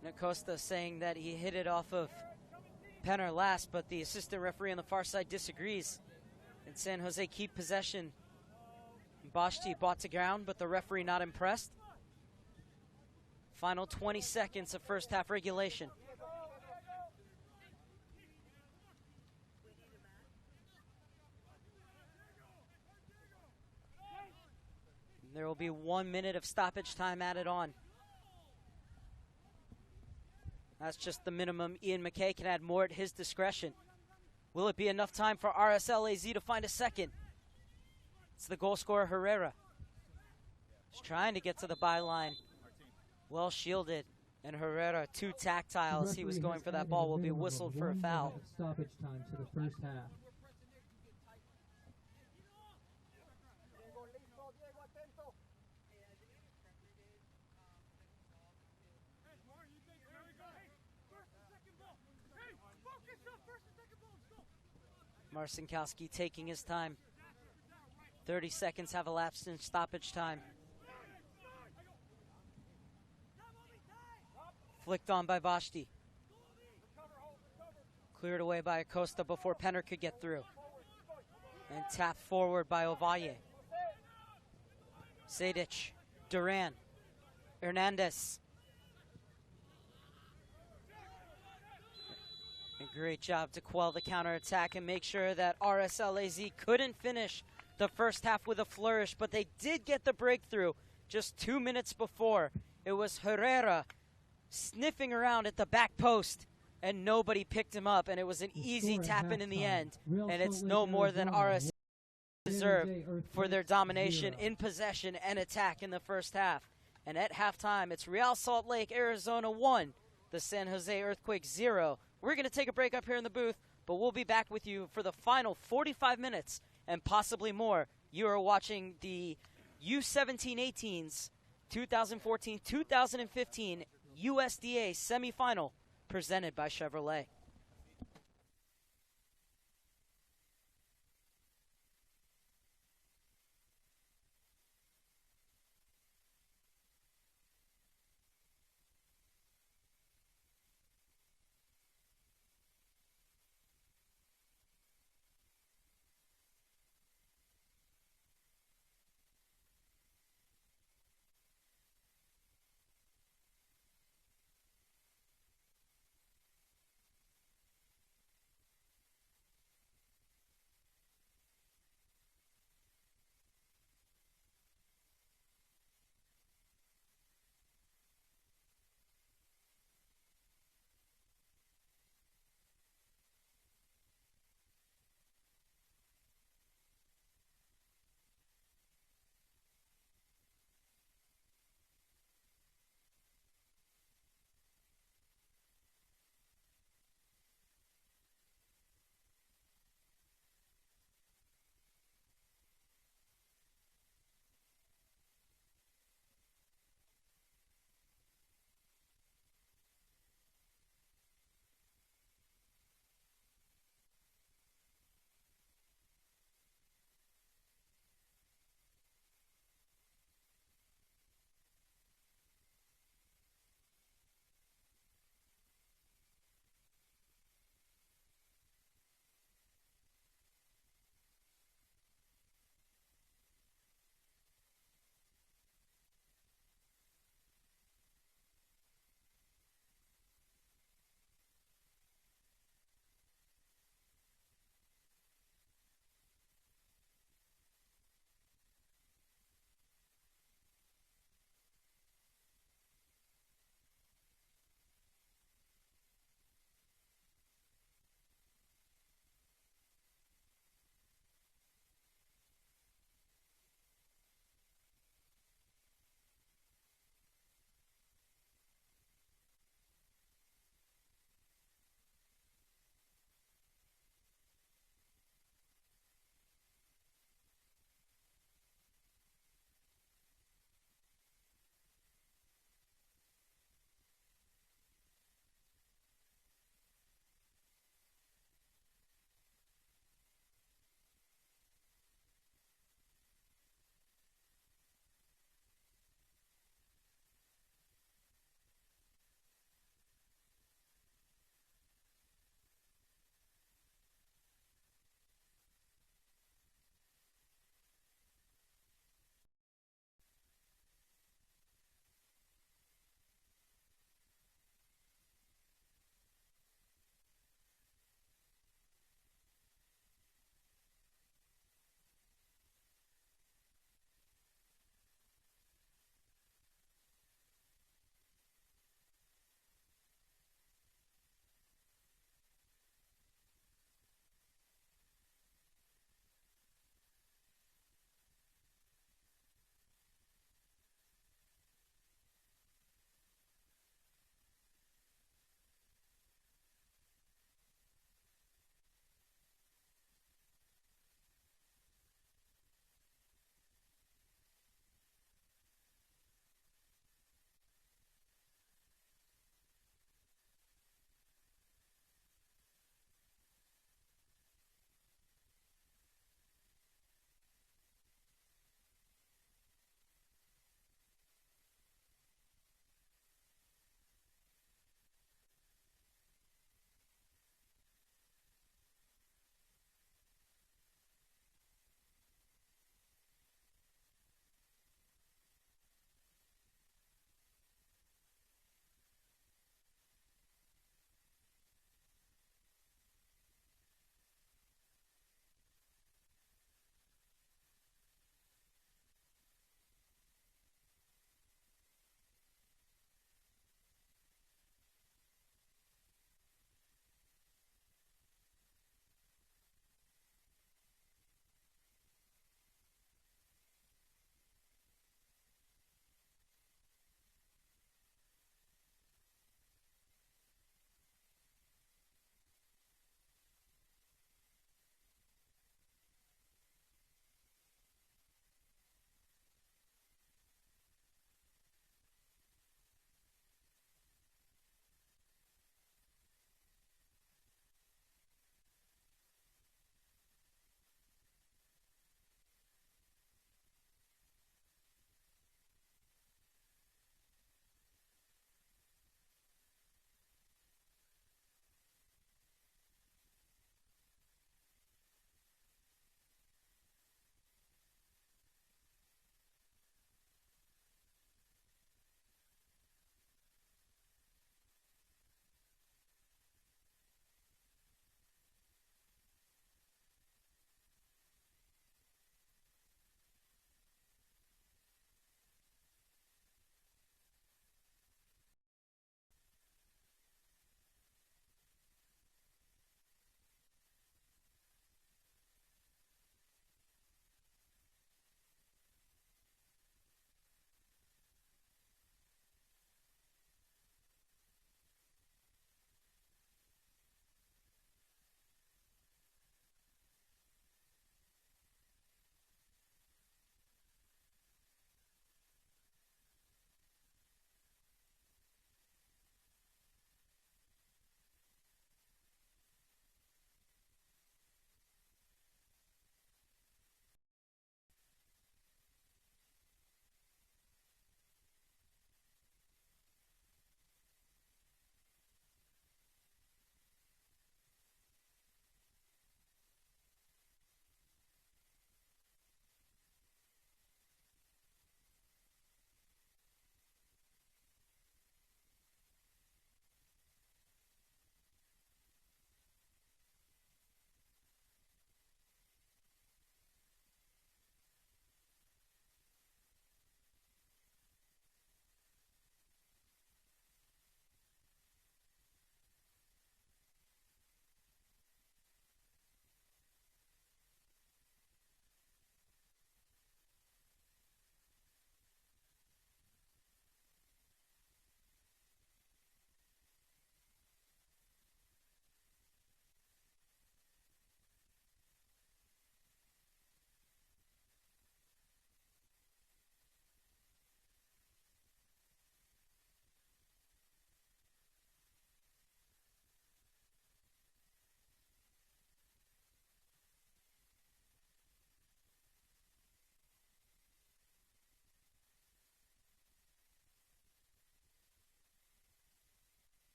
And Acosta saying that he hit it off of Penner last, but the assistant referee on the far side disagrees. And San Jose keep possession. Bashti brought to ground, but the referee not impressed. Final 20 seconds of first half regulation. There will be 1 minute of stoppage time added on. That's just the minimum. Ian McKay can add more at his discretion. Will it be enough time for RSL-AZ to find a second? It's the goal scorer, Herrera. He's trying to get to the byline. Well shielded. And Herrera, too tactile as he was going for that ball, will be whistled for a foul. Stoppage time to the first half. Marcinkowski taking his time. 30 seconds have elapsed in stoppage time. Flicked on by Bashti. Cleared away by Acosta before Penner could get through. And tapped forward by Ovalle. Sejdic, Duran, Hernandez. A great job to quell the counterattack and make sure that RSL-AZ couldn't finish the first half with a flourish, but they did get the breakthrough just 2 minutes before. It was Herrera sniffing around at the back post, and nobody picked him up, and it was an easy tap-in in the end. And it's no more than RSL deserved for their domination in possession and attack in the first half. And at halftime, it's Real Salt Lake, Arizona 1, the San Jose Earthquake 0. We're going to take a break up here in the booth, but we'll be back with you for the final 45 minutes and possibly more. You are watching the U-17 18s 2014-2015 USDA semifinal presented by Chevrolet.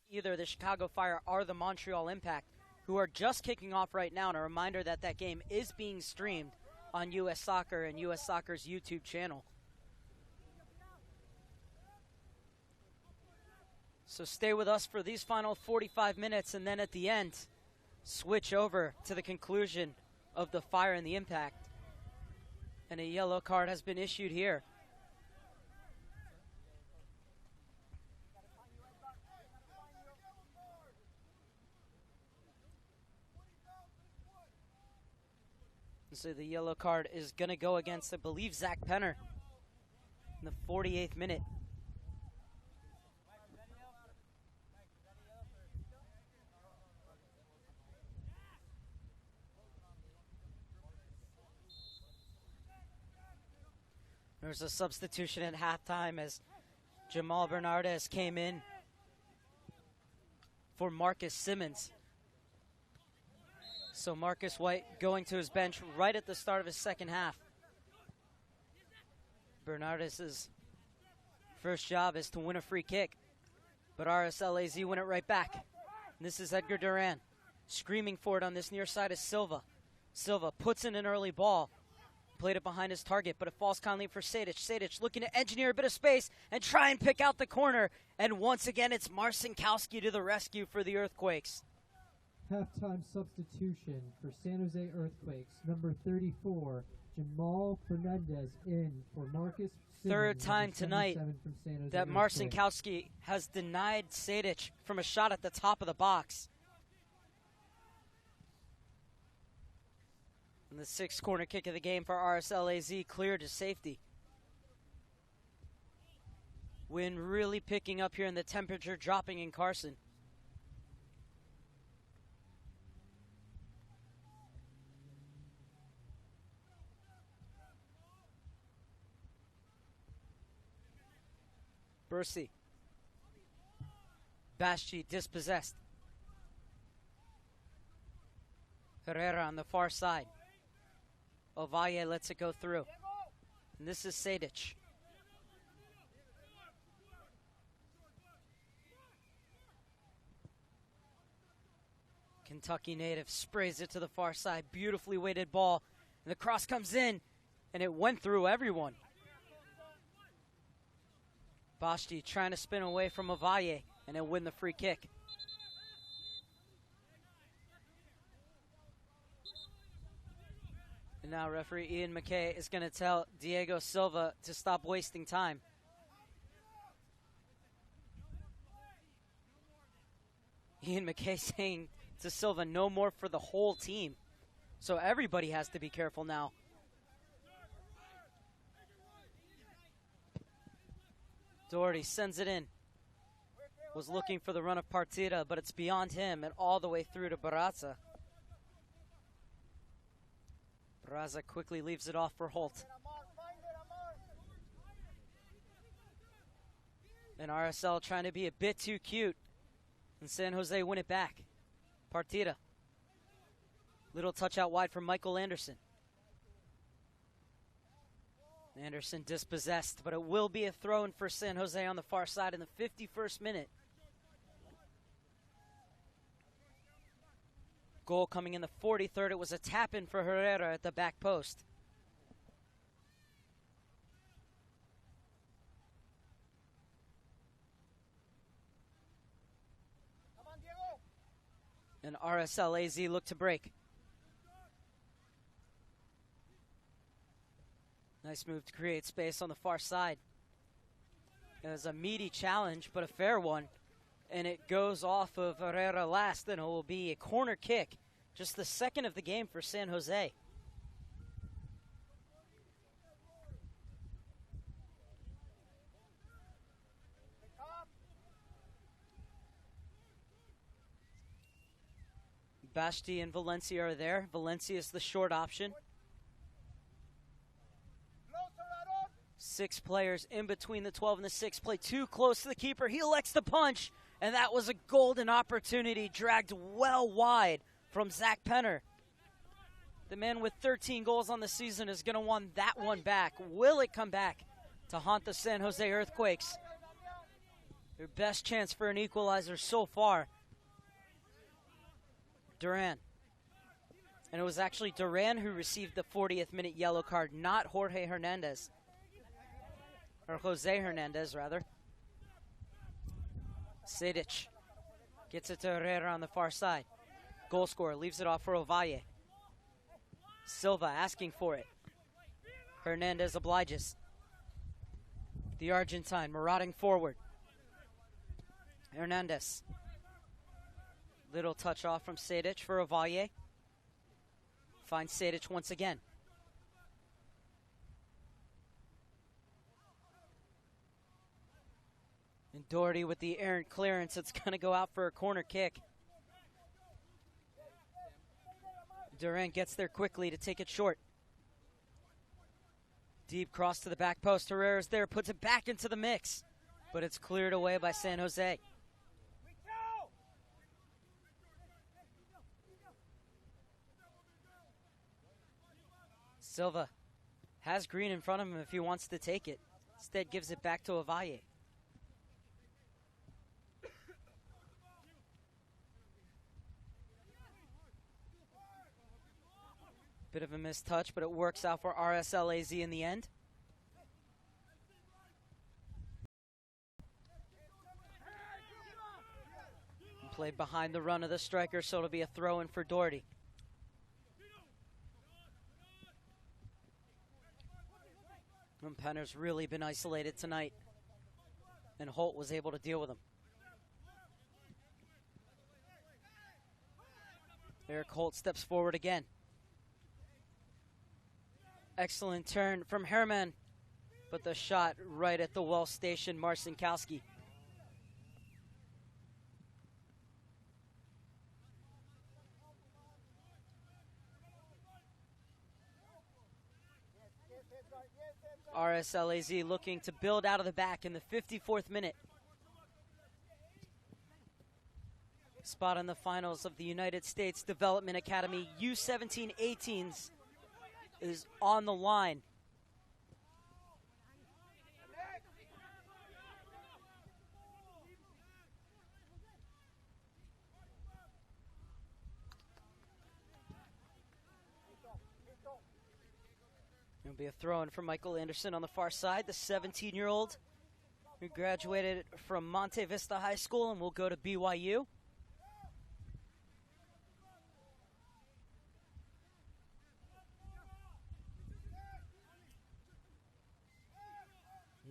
either the Chicago Fire or the Montreal Impact, who are just kicking off right now. And a reminder that that game is being streamed on U.S. Soccer and U.S. Soccer's YouTube channel. So stay with us for these final 45 minutes, and then at the end, switch over to the conclusion of the Fire and the Impact. And a yellow card has been issued here. So the yellow card is going to go against, I believe, Zach Penner in the 48th minute. There's a substitution at halftime as Jamal Bernardes came in for Marcus Simmons. So Marcus White going to his bench right at the start of his second half. Bernardes' first job is to win a free kick, but RSL-AZ win it right back. And this is Edgar Duran. Screaming for it on this near side is Silva. Silva puts in an early ball. Played it behind his target, but it falls kindly for Sadic. Sadic looking to engineer a bit of space and try and pick out the corner. And once again, it's Marcinkowski to the rescue for the Earthquakes. Halftime substitution for San Jose Earthquakes. Number 34, Jamal Fernandez in for Marcus Simmons. Third time tonight that Earthquakes. Marcinkowski has denied Sadic from a shot at the top of the box. And the sixth corner kick of the game for RSL-AZ cleared to safety. Wind really picking up here and the temperature dropping in Carson. Bercy. Bashchi dispossessed. Herrera on the far side. Ovalle lets it go through. And this is Sadic. Kentucky native sprays it to the far side. Beautifully weighted ball. And the cross comes in. And it went through everyone. Bashti trying to spin away from Ovalle. And then win the free kick. And now referee Ian McKay is going to tell Diego Silva to stop wasting time. Ian McKay saying to Silva, no more for the whole team. So everybody has to be careful now. Doherty sends it in. Was looking for the run of Partida, but it's beyond him and all the way through to Barraza. Barraza quickly leaves it off for Holt. And RSL trying to be a bit too cute. And San Jose win it back. Partida. Little touch out wide from Michael Anderson. Anderson dispossessed, but it will be a throw-in for San Jose on the far side in the 51st minute. Goal coming in the 43rd. It was a tap-in for Herrera at the back post. And RSL-AZ look to break. Nice move to create space on the far side. It was a meaty challenge, but a fair one. And it goes off of Herrera last, and it will be a corner kick. Just the second of the game for San Jose. Bashti and Valencia are there. Valencia is the short option. 6 players in between the 12 and the 6. Play too close to the keeper. He elects to punch. And that was a golden opportunity dragged well wide from Zach Penner. The man with 13 goals on the season is going to want that one back. Will it come back to haunt the San Jose Earthquakes? Their best chance for an equalizer so far. Duran. And it was actually Duran who received the 40th minute yellow card, not Jorge Hernandez. Or Jose Hernandez, rather. Sedic gets it to Herrera on the far side. Goal scorer leaves it off for Ovalle. Silva asking for it. Hernandez obliges. The Argentine marauding forward. Hernandez. Little touch off from Sedic for Ovalle. Finds Sedic once again. And Doherty with the errant clearance. It's going to go out for a corner kick. Durant gets there quickly to take it short. Deep cross to the back post. Herrera's there, puts it back into the mix. But it's cleared away by San Jose. Silva has Green in front of him if he wants to take it. Instead gives it back to Ovalle. Bit of a missed touch, but it works out for RSL-AZ in the end. Played behind the run of the striker, so it'll be a throw-in for Doherty. And Penner's really been isolated tonight, and Holt was able to deal with him. Eric Holt steps forward again. Excellent turn from Herman, but the shot right at the well-stationed Marcinkowski. RSL-AZ looking to build out of the back in the 54th minute. Spot in the finals of the United States Development Academy U-17 18s is on the line. It'll be a throw-in for Michael Anderson on the far side, the 17-year-old who graduated from Monte Vista High School and will go to BYU.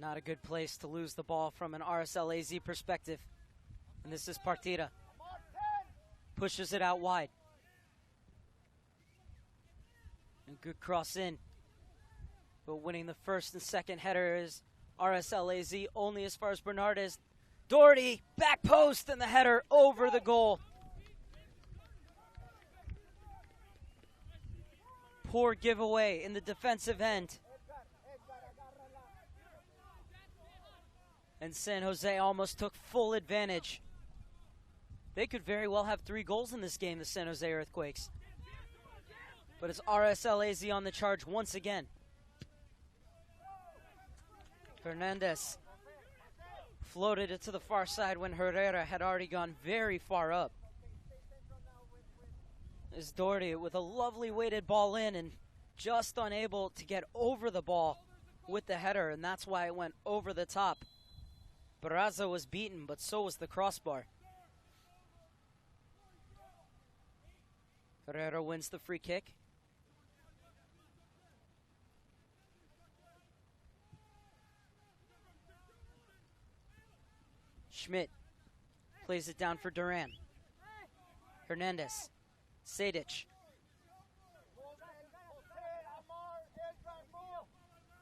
Not a good place to lose the ball from an RSL-AZ perspective. And this is Partida. Pushes it out wide. And good cross in. But winning the first and second header is RSL-AZ only as far as Bernardes. Doherty, back post, and the header over the goal. Poor giveaway in the defensive end. And San Jose almost took full advantage. They could very well have 3 goals in this game, the San Jose Earthquakes. But it's RSL-AZ on the charge once again. Hernandez floated it to the far side when Herrera had already gone very far up. Is Doherty with a lovely weighted ball in and just unable to get over the ball with the header, and that's why it went over the top. Barraza was beaten, but so was the crossbar. Herrera wins the free kick. Schmidt plays it down for Duran. Hernandez. Sedic.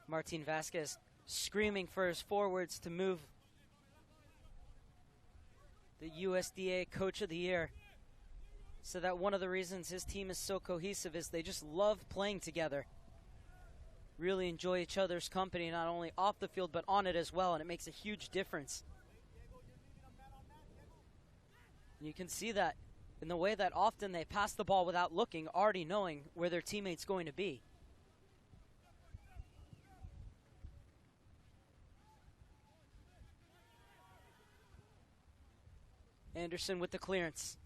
Martin Vasquez screaming for his forwards to move. The USDA Coach of the Year. So that one of the reasons his team is so cohesive is they just love playing together. Really enjoy each other's company, not only off the field, but on it as well, and it makes a huge difference. You can see that in the way that often they pass the ball without looking, already knowing where their teammate's going to be. Anderson with the clearance.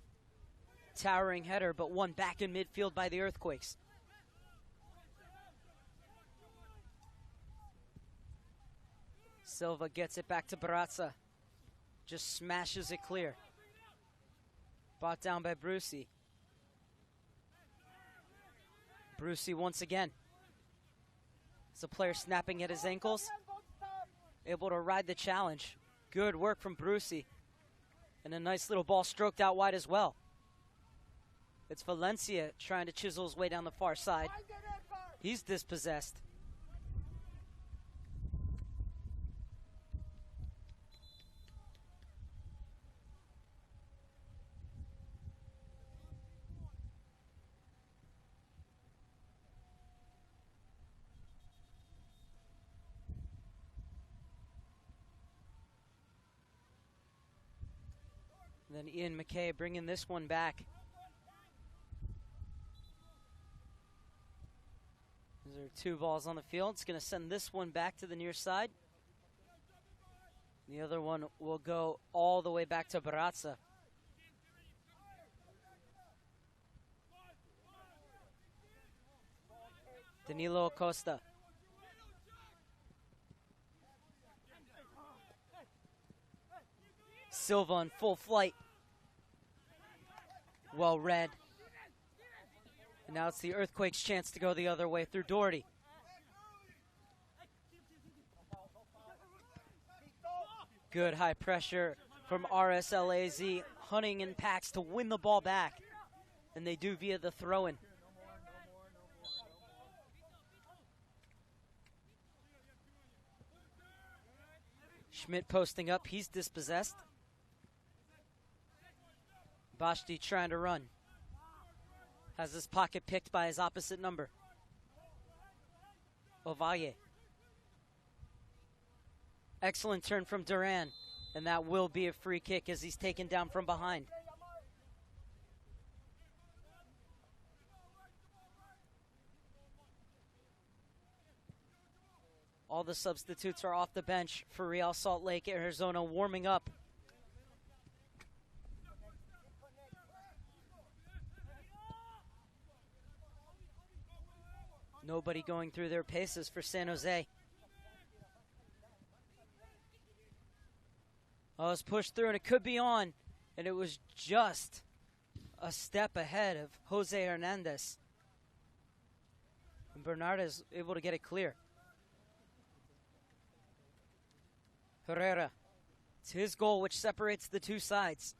Towering header, but one back in midfield by the Earthquakes. Silva gets it back to Barazza. Just smashes it clear. Brought down by Brucey. Brucey once again. It's a player snapping at his ankles. Able to ride the challenge. Good work from Brucey. And a nice little ball stroked out wide as well. It's Valencia trying to chisel his way down the far side. He's dispossessed. And then Ian McKay bringing this one back. There are two balls on the field. It's going to send this one back to the near side. The other one will go all the way back to Barazza. Danilo Acosta. Silva in full flight. Well read. And now it's the Earthquakes' chance to go the other way through Doherty. Good high pressure from RSL-AZ, hunting in packs to win the ball back. And they do via the throw-in. Schmidt posting up, he's dispossessed. Bashti trying to run. Has his pocket picked by his opposite number. Ovalle. Excellent turn from Duran. And that will be a free kick as he's taken down from behind. All the substitutes are off the bench for Real Salt Lake, Arizona, warming up. Nobody going through their paces for San Jose. Oh, it was pushed through and it could be on. And it was just a step ahead of Jose Hernandez. And Bernard is able to get it clear. Herrera. It's his goal which separates the two sides.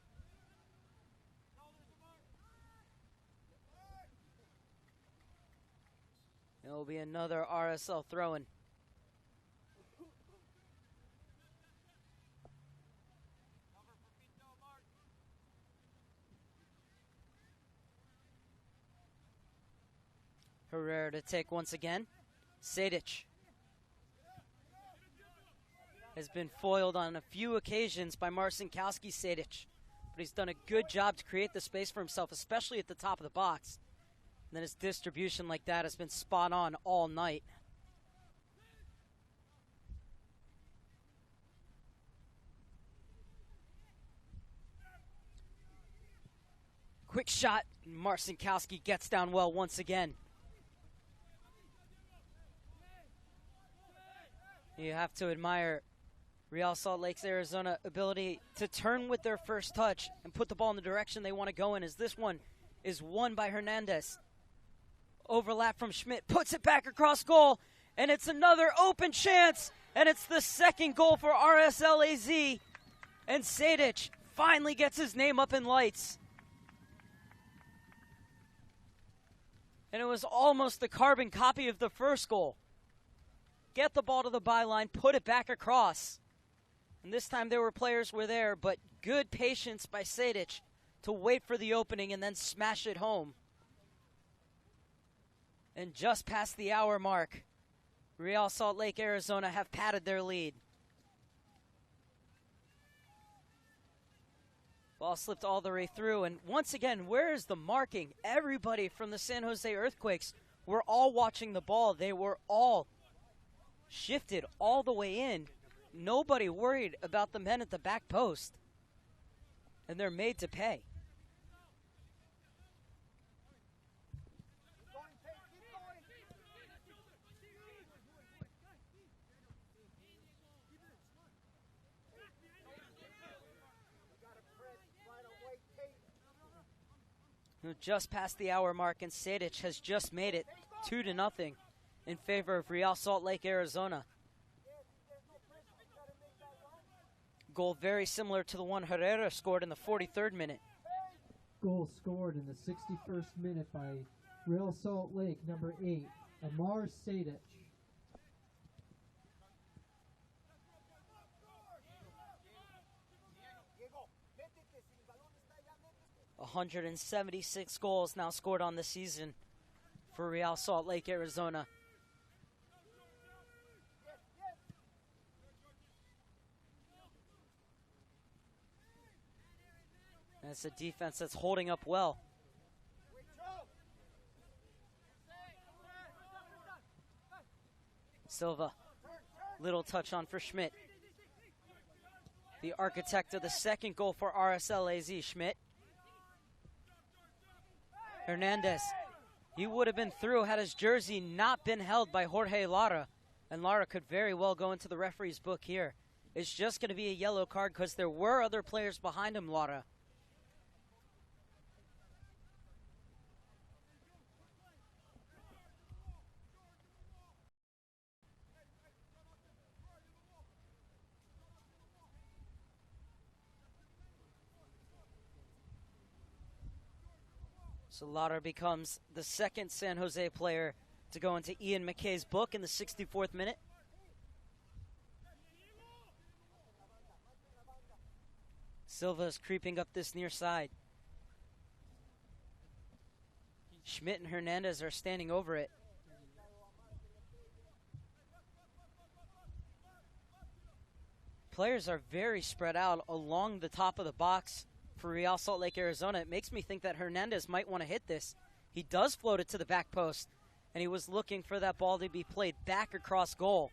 It will be another RSL throw-in. Herrera to take once again. Sejdic has been foiled on a few occasions by Marcinkowski. Sejdic, but he's done a good job to create the space for himself, especially at the top of the box. And then his distribution like that has been spot on all night. Quick shot. Marcinkowski gets down well once again. You have to admire Real Salt Lake's Arizona ability to turn with their first touch and put the ball in the direction they want to go in, as this one is won by Hernandez. Overlap from Schmidt, puts it back across goal, and it's another open chance, and it's the second goal for RSL-AZ, and Sejdic finally gets his name up in lights. And it was almost a carbon copy of the first goal. Get the ball to the byline, put it back across. And this time there were players were there, but good patience by Sejdic to wait for the opening and then smash it home. And just past the hour mark, Real Salt Lake, Arizona have padded their lead. Ball slipped all the way through, and once again, where is the marking? Everybody from the San Jose Earthquakes were all watching the ball. They were all shifted all the way in. Nobody worried about the men at the back post. And they're made to pay. We're just past the hour mark, and Sadic has just made it 2-0 in favor of Real Salt Lake, Arizona. Goal very similar to the one Herrera scored in the 43rd minute. Goal scored in the 61st minute by Real Salt Lake, number 8, Amar Sadic. 176 goals now scored on the season for Real Salt Lake, Arizona. That's a defense that's holding up well. Silva, little touch on for Schmidt. The architect of the second goal for RSL-AZ, Schmidt. Hernandez, he would have been through had his jersey not been held by Jorge Lara. And Lara could very well go into the referee's book here. It's just going to be a yellow card because there were other players behind him, Lara. So Lara becomes the second San Jose player to go into Ian McKay's book in the 64th minute. Silva is creeping up this near side. Schmidt and Hernandez are standing over it. Players are very spread out along the top of the box for Real Salt Lake, Arizona. It makes me think that Hernandez might want to hit this. He does float it to the back post, and he was looking for that ball to be played back across goal.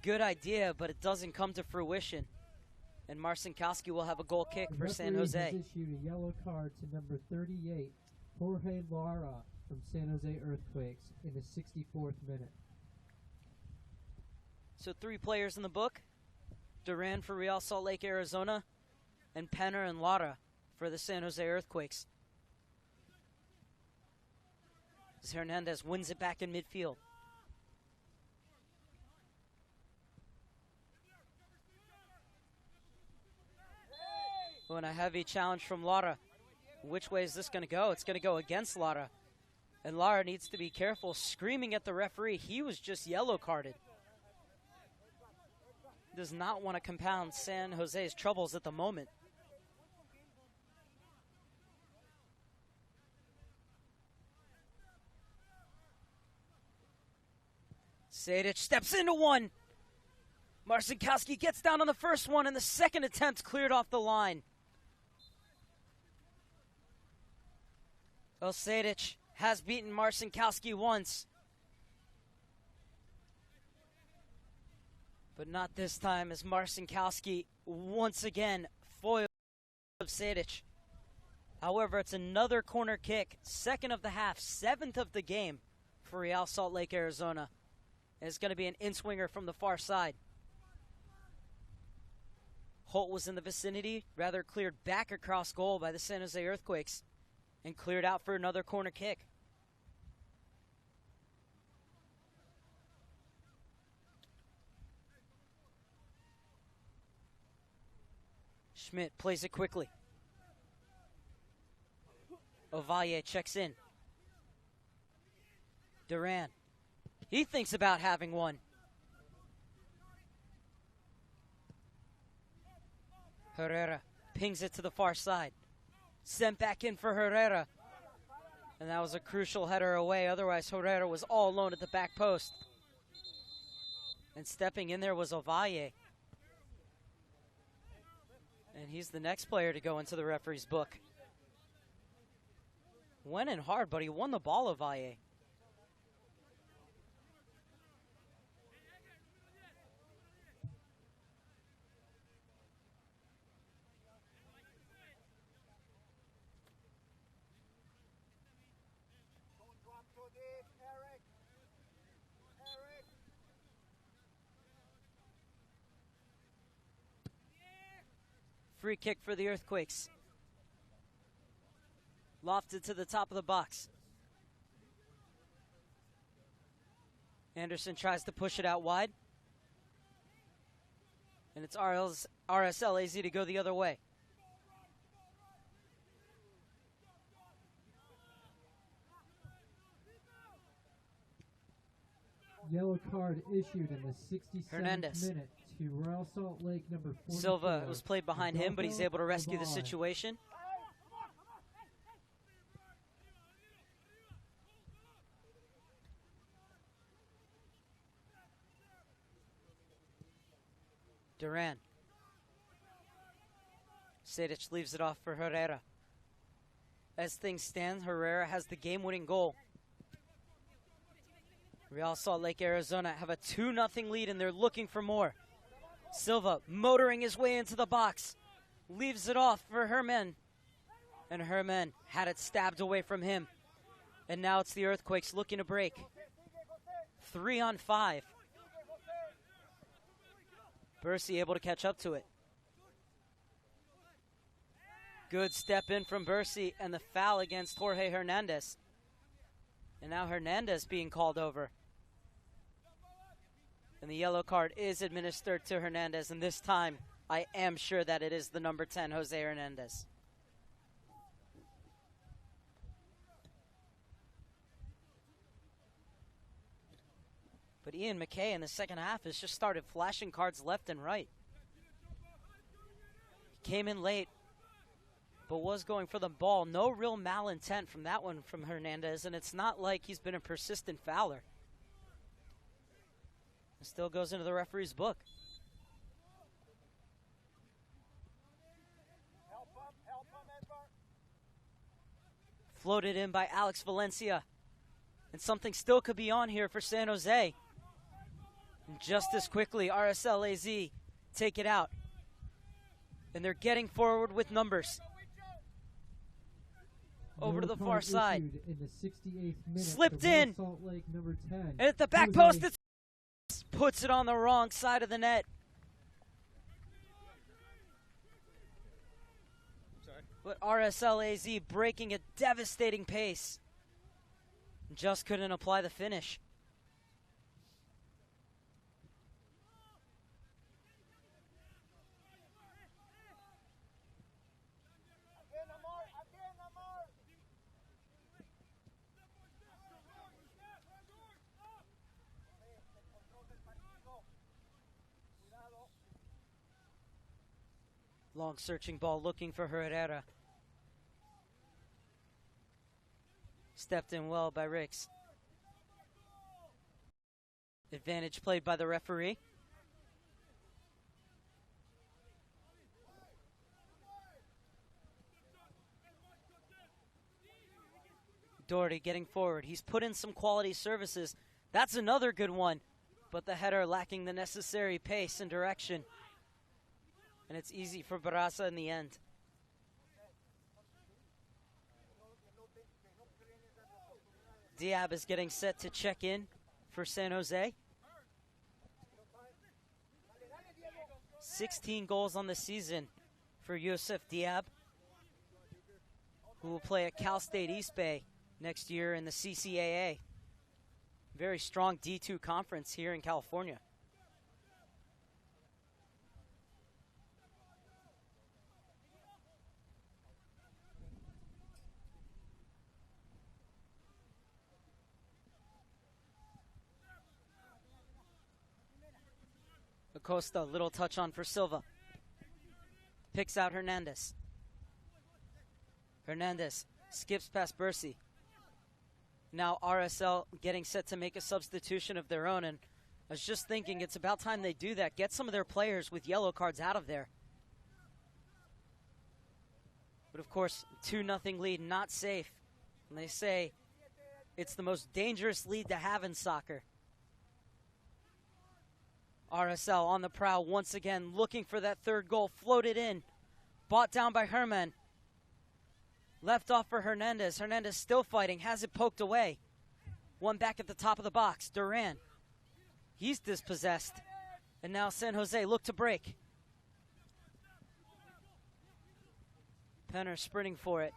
Good idea, but it doesn't come to fruition. And Marcinkowski will have a goal kick for San Jose. Has issued a yellow card to number 38, Jorge Lara from San Jose Earthquakes in the 64th minute. So 3 players in the book. Duran for Real Salt Lake, Arizona, and Penner and Lara for the San Jose Earthquakes. As Hernandez wins it back in midfield. Oh, and a heavy challenge from Lara. Which way is this going to go? It's going to go against Lara. And Lara needs to be careful, screaming at the referee. He was just yellow carded. Does not want to compound San Jose's troubles at the moment. Sadic steps into one. Marcinkowski gets down on the first one, and the second attempt cleared off the line. Well, Sadic has beaten Marcinkowski once. But not this time, as Marcinkowski once again foiled Sadic. However, it's another corner kick, second of the half, 7th of the game for Real Salt Lake, Arizona. And it's going to be an in-swinger from the far side. Holt was in the vicinity, rather cleared back across goal by the San Jose Earthquakes, and cleared out for another corner kick. Schmidt plays it quickly. Ovalle checks in. Duran. He thinks about having one. Herrera pings it to the far side. Sent back in for Herrera. And that was a crucial header away. Otherwise, Herrera was all alone at the back post. And stepping in there was Ovalle. And he's the next player to go into the referee's book. Went in hard, but he won the ball, Ovalle. Free kick for the Earthquakes. Lofted to the top of the box. Anderson tries to push it out wide. And it's RSL-AZ to go the other way. Yellow card issued in the 67th Hernandez. minute to Royal Salt Lake number 44. Silva was played behind him, but he's able to rescue the situation. Duran. Sedic leaves it off for Herrera. As things stand, Herrera has the game-winning goal. Real Salt Lake, Arizona have a 2-0 lead, and they're looking for more. Silva motoring his way into the box. Leaves it off for Herman. And Herman had it stabbed away from him. And now it's the Earthquakes looking to break. 3-on-5. Bursey able to catch up to it. Good step in from Bursey, and the foul against Jorge Hernandez. And now Hernandez being called over. And the yellow card is administered to Hernandez, and this time I am sure that it is the number 10, Jose Hernandez. But Ian McKay in the second half has just started flashing cards left and right. He came in late, but was going for the ball. No real malintent from that one from Hernandez, and it's not like he's been a persistent fouler. It still goes into the referee's book. Floated in by Alex Valencia. And something still could be on here for San Jose. And just as quickly, RSL-AZ take it out. And they're getting forward with numbers. Over to the far side. In the 68th minute, slipped in. Salt Lake number 10. And at the back post, it's puts it on the wrong side of the net. Sorry. But RSL-AZ breaking a devastating pace. Just couldn't apply the finish. Long searching ball looking for Herrera. Stepped in well by Ricks. Advantage played by the referee. Doherty getting forward. He's put in some quality services. That's another good one. But the header lacking the necessary pace and direction. And it's easy for Barraza in the end. Diab is getting set to check in for San Jose. 16 goals on the season for Yusuf Diab, who will play at Cal State East Bay next year in the CCAA. Very strong D2 conference here in California. Acosta, little touch on for Silva. Picks out Hernandez. Hernandez skips past Bursey. Now RSL getting set to make a substitution of their own, and I was just thinking it's about time they do that. Get some of their players with yellow cards out of there. But of course, 2-0 lead, not safe. And they say it's the most dangerous lead to have in soccer. RSL on the prowl once again, looking for that third goal. Floated in. Bought down by Herman. Left off for Hernandez. Hernandez still fighting. Has it poked away. One back at the top of the box. Duran. He's dispossessed. And now San Jose look to break. Penner sprinting for it,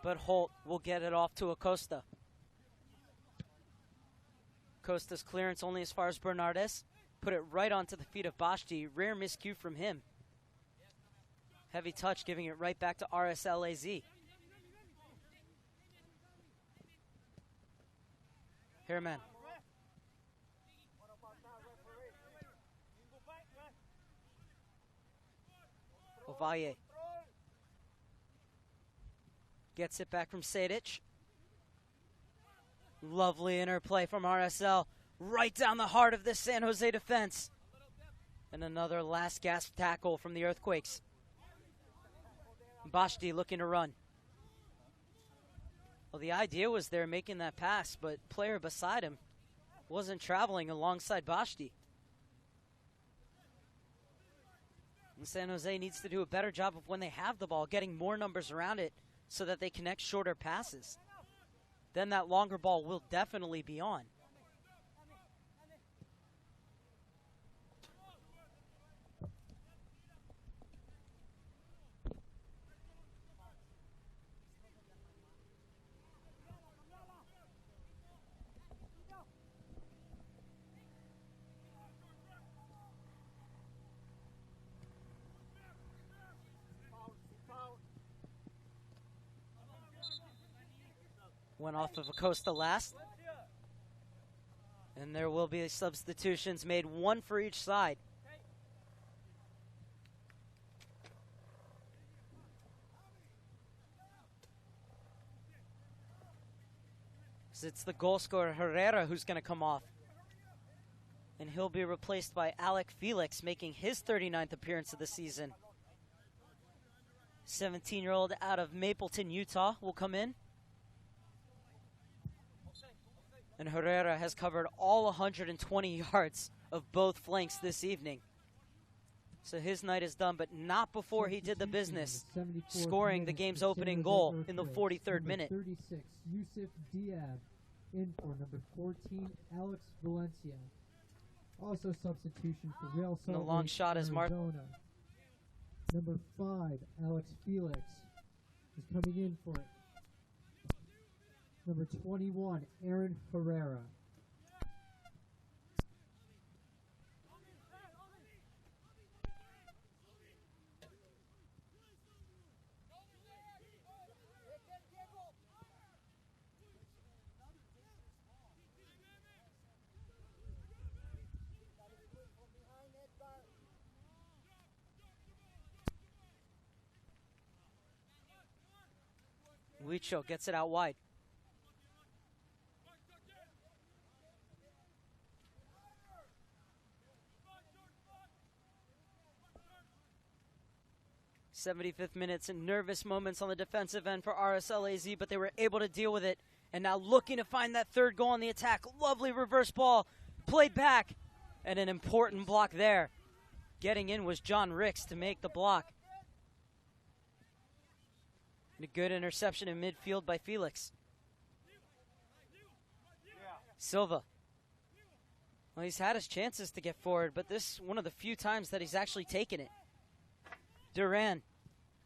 but Holt will get it off to Acosta. Acosta's clearance only as far as Bernardes. Put it right onto the feet of Bashti. Rare miscue from him. Heavy touch, giving it right back to RSL-AZ. Hairman. Ovalle. Gets it back from Sejdic. Lovely interplay from RSL. Right down the heart of this San Jose defense. And another last gasp tackle from the Earthquakes. Bashti looking to run. Well, the idea was they're making that pass, but player beside him wasn't traveling alongside Bashti. And San Jose needs to do a better job of when they have the ball, getting more numbers around it so that they connect shorter passes. Then that longer ball will definitely be on. Went off of Acosta last. And there will be substitutions made, one for each side. So it's the goal scorer Herrera who's going to come off. And he'll be replaced by Alec Felix, making his 39th appearance of the season. 17-year-old out of Mapleton, Utah will come in. And Herrera has covered all 120 yards of both flanks this evening. So his night is done, but not before he did the business, scoring the game's opening goal in the 43rd minute. 36, Yusuf Diab, in for number 14, Alex Valencia. Also substitution for Real Salt Lake, the long shot is marked. Number 5, Alex Felix, is coming in for it. Number 21, Aaron Herrera. Huicho gets it out wide. '75th minutes and nervous moments on the defensive end for RSL-AZ, but they were able to deal with it. And now looking to find that third goal on the attack. Lovely reverse ball, played back, and an important block there. Getting in was John Ricks to make the block. And a good interception in midfield by Felix. Silva. Well, he's had his chances to get forward, but this is one of the few times that he's actually taken it. Duran.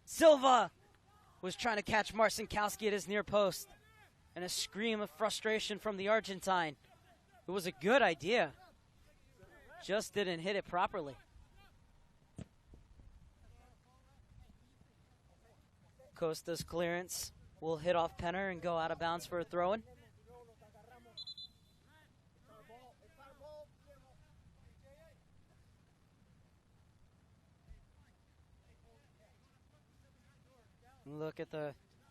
Silva was trying to catch Marcinkowski at his near post. And a scream of frustration from the Argentine. It was a good idea. Just didn't hit it properly. Costa's clearance will hit off Penner and go out of bounds for a throw-in. Look at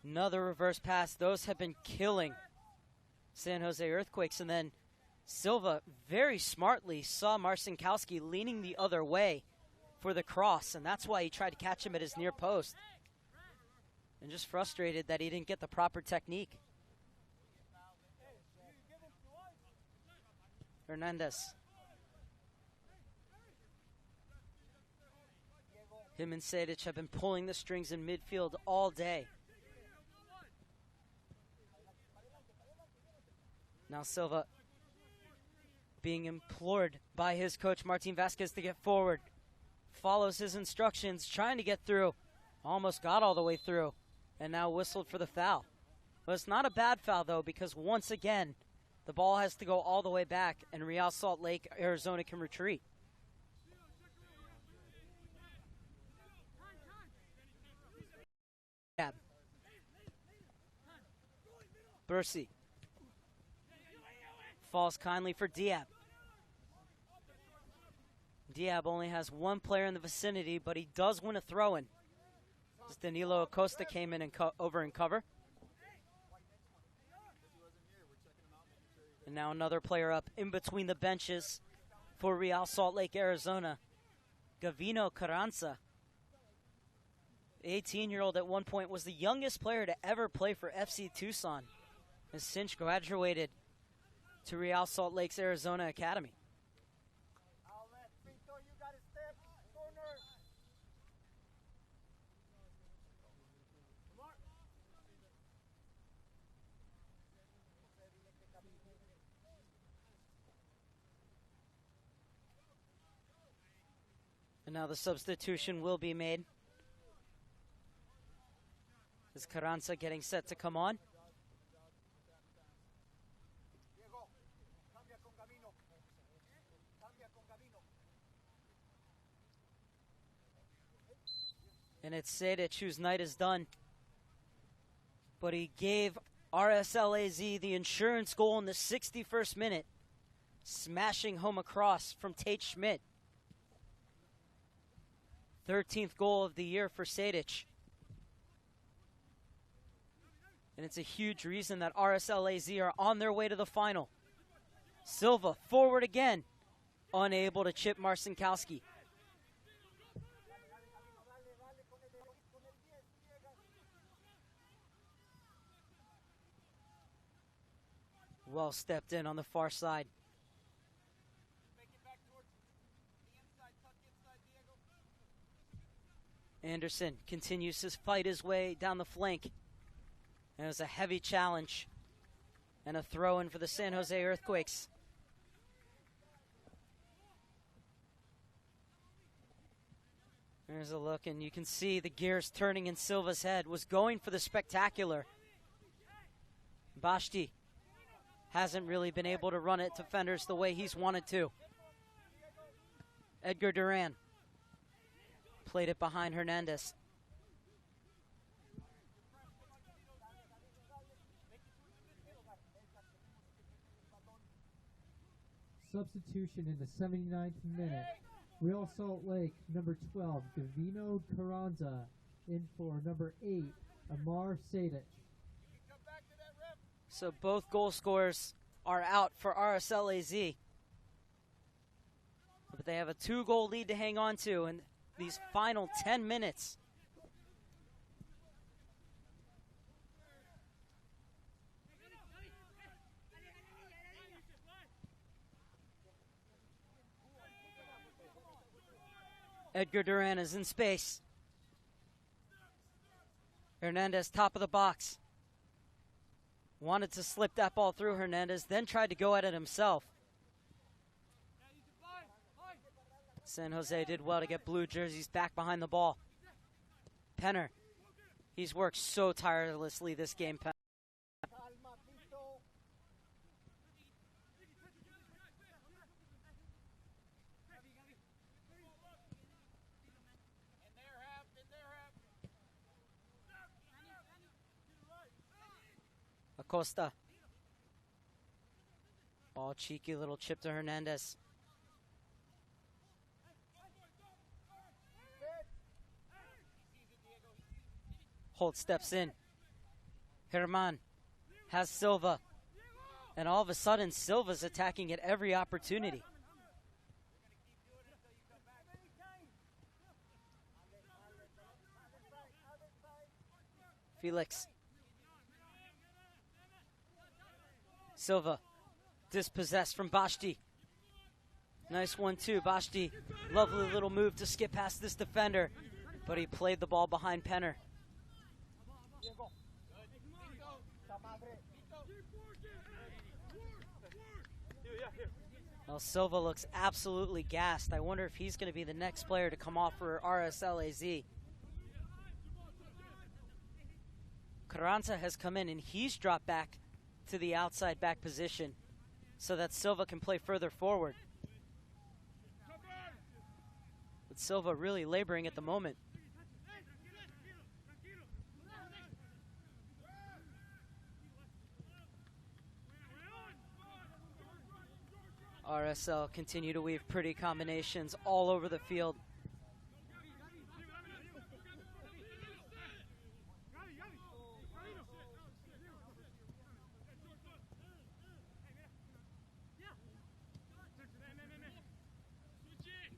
another reverse pass. Those have been killing San Jose Earthquakes. And then Silva very smartly saw Marcinkowski leaning the other way for the cross, and that's why he tried to catch him at his near post. And just frustrated that he didn't get the proper technique. Hernandez. Him and Sejdic have been pulling the strings in midfield all day. Now Silva being implored by his coach Martin Vasquez to get forward. Follows his instructions, trying to get through. Almost got all the way through and now whistled for the foul. But it's not a bad foul, though, because once again, the ball has to go all the way back, and Real Salt Lake, Arizona can retreat. Bursey falls kindly for Diab. Diab only has one player in the vicinity, but he does win a throw-in. As Danilo Acosta came in and over in cover. And now another player up in between the benches for Real Salt Lake, Arizona. Gavino Carranza. The 18-year-old at one point was the youngest player to ever play for FC Tucson. Has since graduated to Real Salt Lake's Arizona Academy. And now the substitution will be made. Is Carranza getting set to come on? And it's Sedic whose night is done. But he gave RSL-AZ the insurance goal in the 61st minute, smashing home a cross from Tate Schmidt. 13th goal of the year for Sedic. And it's a huge reason that RSL-AZ are on their way to the final. Silva forward again, unable to chip Marcinkowski. Well stepped in on the far side. Anderson continues to fight his way down the flank. And it was a heavy challenge and a throw-in for the San Jose Earthquakes. There's a look, and you can see the gears turning in Silva's head. Was going for the spectacular. Bashti hasn't really been able to run at defenders the way he's wanted to. Edgar Duran played it behind Hernandez. Substitution in the 79th minute. Real Salt Lake, number 12, Gavino Carranza, in for number 8, Amar Sadic. So both goal scorers are out for RSL-AZ. But they have a 2-goal lead to hang on to in these final 10 minutes. Edgar Duran is in space. Hernandez, top of the box. Wanted to slip that ball through Hernandez, then tried to go at it himself. San Jose did well to get blue jerseys back behind the ball. Penner, he's worked so tirelessly this game, Penner. Acosta. Oh, cheeky little chip to Hernandez. Holt steps in. Herman has Silva. And all of a sudden, Silva's attacking at every opportunity. Felix. Silva, dispossessed from Bashti. Nice 1-2, Bashti. Lovely little move to skip past this defender, but he played the ball behind Penner. Well, Silva looks absolutely gassed. I wonder if he's going to be the next player to come off for RSL-AZ. Carranza has come in and he's dropped back to the outside back position so that Silva can play further forward. But Silva really laboring at the moment. RSL continue to weave pretty combinations all over the field.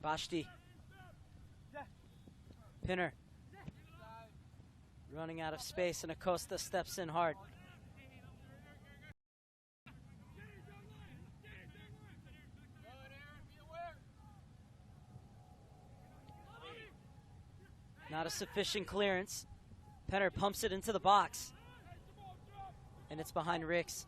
Bashti. Pinner. Running out of space and Acosta steps in hard. Not a sufficient clearance. Penner pumps it into the box. And it's behind Ricks.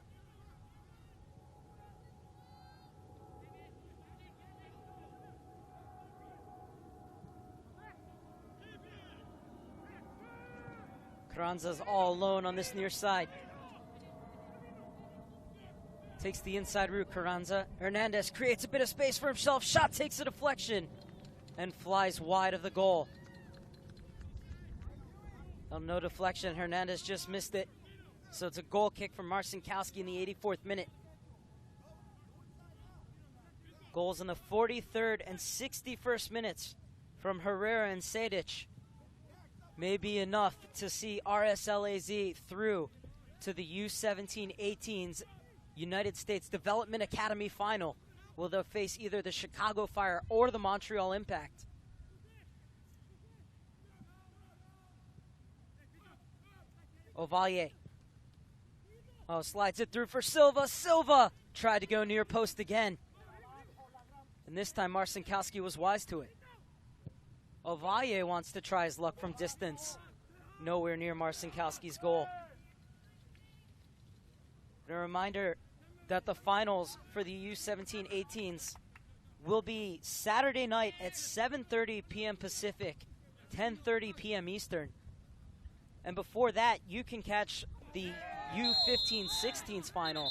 Carranza's all alone on this near side. Takes the inside route, Carranza. Hernandez creates a bit of space for himself. Shot takes a deflection and flies wide of the goal. Oh, no deflection. Hernandez just missed it. So it's a goal kick from Marcinkowski in the 84th minute. Goals in the 43rd and 61st minutes from Herrera and Sejdic may be enough to see RSL-AZ through to the U-17-18's United States Development Academy final, where they'll face either the Chicago Fire or the Montreal Impact. Ovalle. Oh, slides it through for Silva. Silva tried to go near post again. And this time Marcinkowski was wise to it. Ovalle wants to try his luck from distance. Nowhere near Marcinkowski's goal. And a reminder that the finals for the U-17-18s will be Saturday night at 7:30 p.m. Pacific, 10:30 p.m. Eastern. And before that, you can catch the U-15-16s final,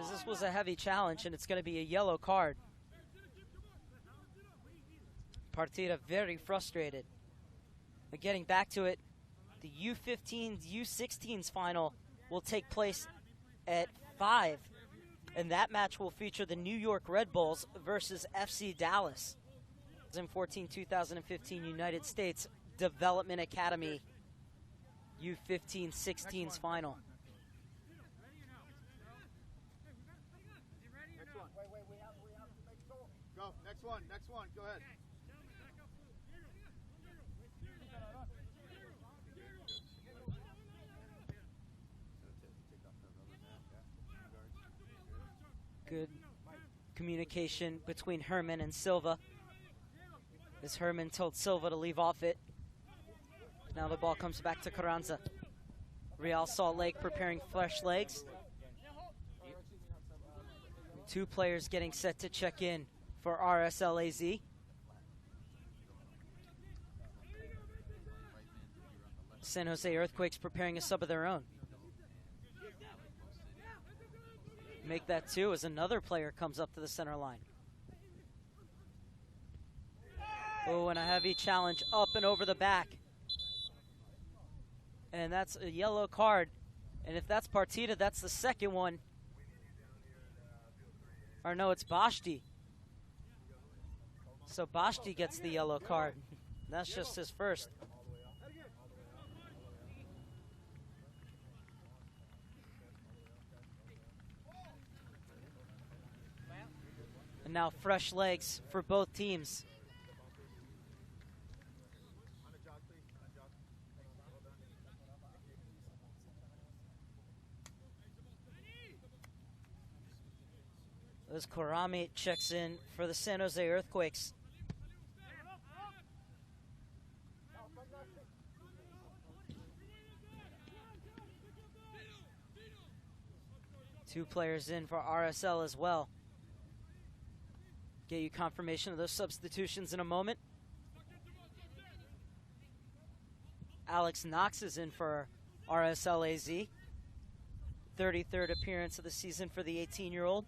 as this was a heavy challenge and it's going to be a yellow card. Partida very frustrated. But getting back to it, the U-15s, U-16s final will take place at 5. And that match will feature the New York Red Bulls versus FC Dallas. 2014-2015 United States Development Academy U-15-16s final. Go, next one, go ahead. Good communication between Herman and Silva, as Herman told Silva to leave off it. Now the ball comes back to Carranza. Real Salt Lake preparing fresh legs. 2 players getting set to check in for RSL-AZ. San Jose Earthquakes preparing a sub of their own. Make that 2 as another player comes up to the center line. Oh, and a heavy challenge up and over the back. And that's a yellow card. And if that's Partida, that's the second one. Or no, it's Bashti. So Bashti gets the yellow card. That's just his first. And now fresh legs for both teams. As Korami checks in for the San Jose Earthquakes. Two players in for RSL as well. Get you confirmation of those substitutions in a moment. Alex Knox is in for RSL-AZ. 33rd appearance of the season for the 18-year-old.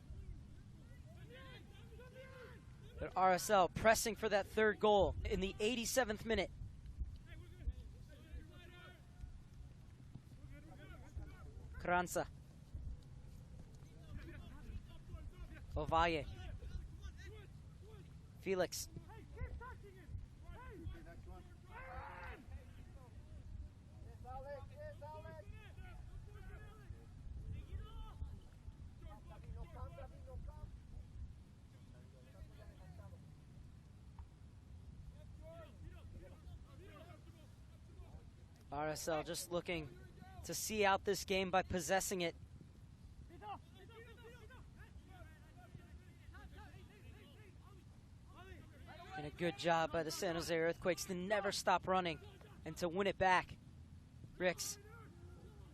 But RSL pressing for that third goal in the 87th minute. Carranza. Ovalle. Felix. RSL just looking to see out this game by possessing it. And a good job by the San Jose Earthquakes to never stop running and to win it back. Ricks.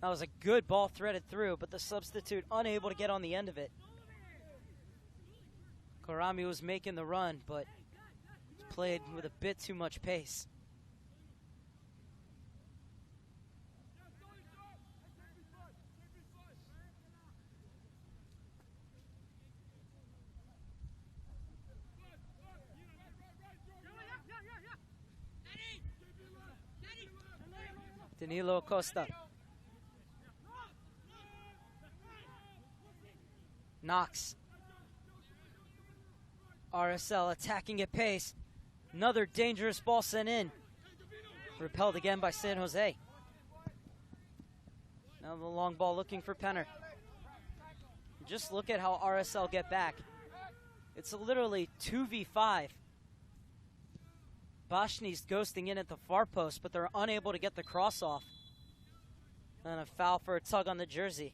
That was a good ball threaded through, but the substitute unable to get on the end of it. Karami was making the run, but played with a bit too much pace. Danilo Costa. Knox. RSL attacking at pace. Another dangerous ball sent in. Repelled again by San Jose. Now the long ball looking for Penner. Just look at how RSL get back. It's literally 2v5. Boschny's ghosting in at the far post, but they're unable to get the cross off. And a foul for a tug on the jersey.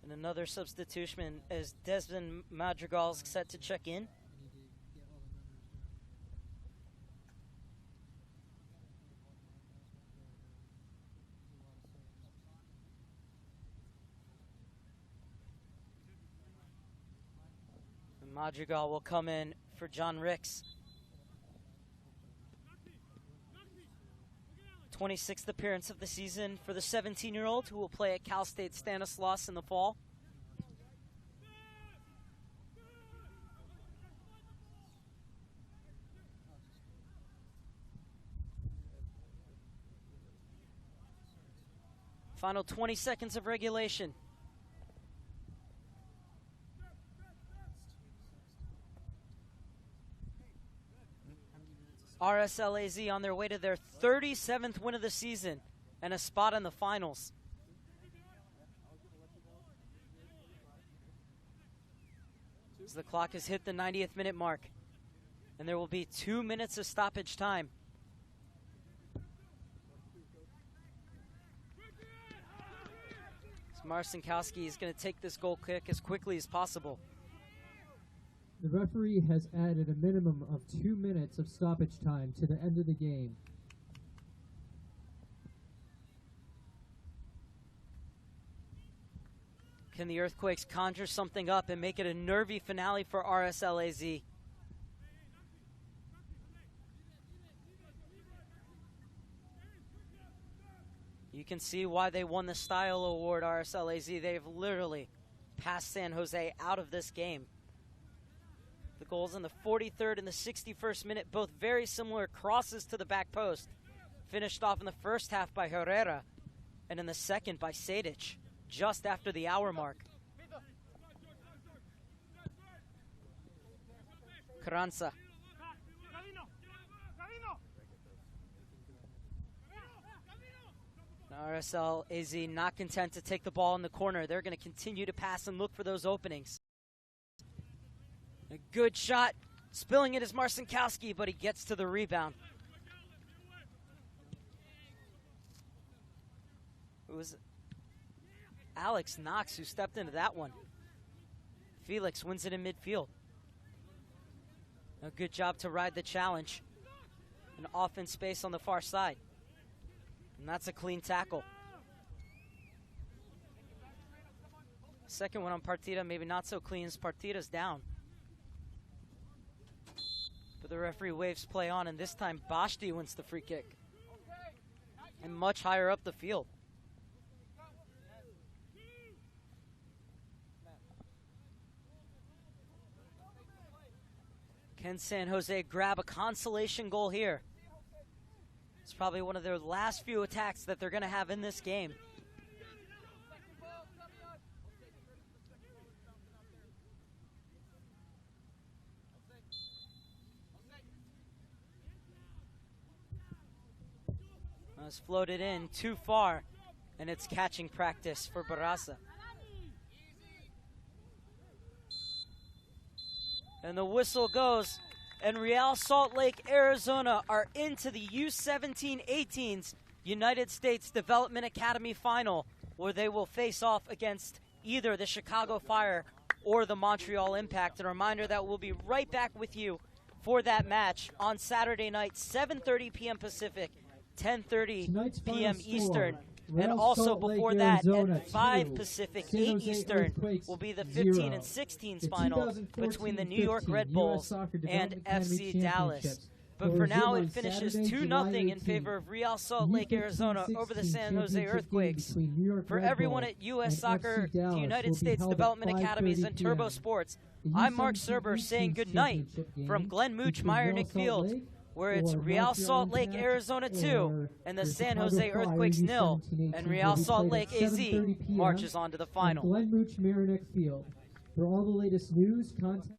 And another substitution as Desmond Madrigal's set to check in. And Madrigal will come in for John Ricks. 26th appearance of the season for the 17-year-old who will play at Cal State Stanislaus in the fall. Final 20 seconds of regulation. RSL-AZ on their way to their 37th win of the season and a spot in the finals. As the clock has hit the 90th minute mark, and there will be 2 minutes of stoppage time. So Marcinkowski is going to take this goal kick as quickly as possible. The referee has added a minimum of 2 minutes of stoppage time to the end of the game. Can the Earthquakes conjure something up and make it a nervy finale for RSL-AZ? You can see why they won the Style Award, RSL-AZ. They've literally passed San Jose out of this game. The goals in the 43rd and the 61st minute, both very similar crosses to the back post. Finished off in the first half by Herrera, and in the second by Sejdic, just after the hour mark. Carranza. RSL-AZ not content to take the ball in the corner. They're going to continue to pass and look for those openings. A good shot. Spilling it is Marcinkowski, but he gets to the rebound. It was Alex Knox who stepped into that one. Felix wins it in midfield. A good job to ride the challenge. And off in space on the far side. And that's a clean tackle. Second one on Partida, maybe not so clean as Partida's down. But But the referee waves play on, and this time Bashti wins the free kick. And much higher up the field. Can San Jose grab a consolation goal here? It's probably one of their last few attacks that they're going to have in this game. It's floated in too far, and it's catching practice for Barraza. And the whistle goes, and Real Salt Lake, Arizona are into the U-17 18s United States Development Academy final, where they will face off against either the Chicago Fire or the Montreal Impact. And a reminder that we'll be right back with you for that match on Saturday night, 7:30 p.m. Pacific, 10:30 p.m. Eastern. And also before that, at 5 Pacific, 8 Eastern, will be the 15 and 16s final between the New York Red Bulls and FC Dallas. But for now, it finishes 2-0 in favor of Real Salt Lake, Arizona over the San Jose Earthquakes. For everyone at U.S. Soccer, the United States Development Academies, and Turbo Sports, I'm Mark Serber saying goodnight from Glen Mooch, Meyernick Field, where it's Real Salt Lake, Arizona 2, and the San Jose Earthquakes 0, and Real Salt Lake AZ marches on to the final. Glen Mooch, Meyernick Field. For all the latest news, content...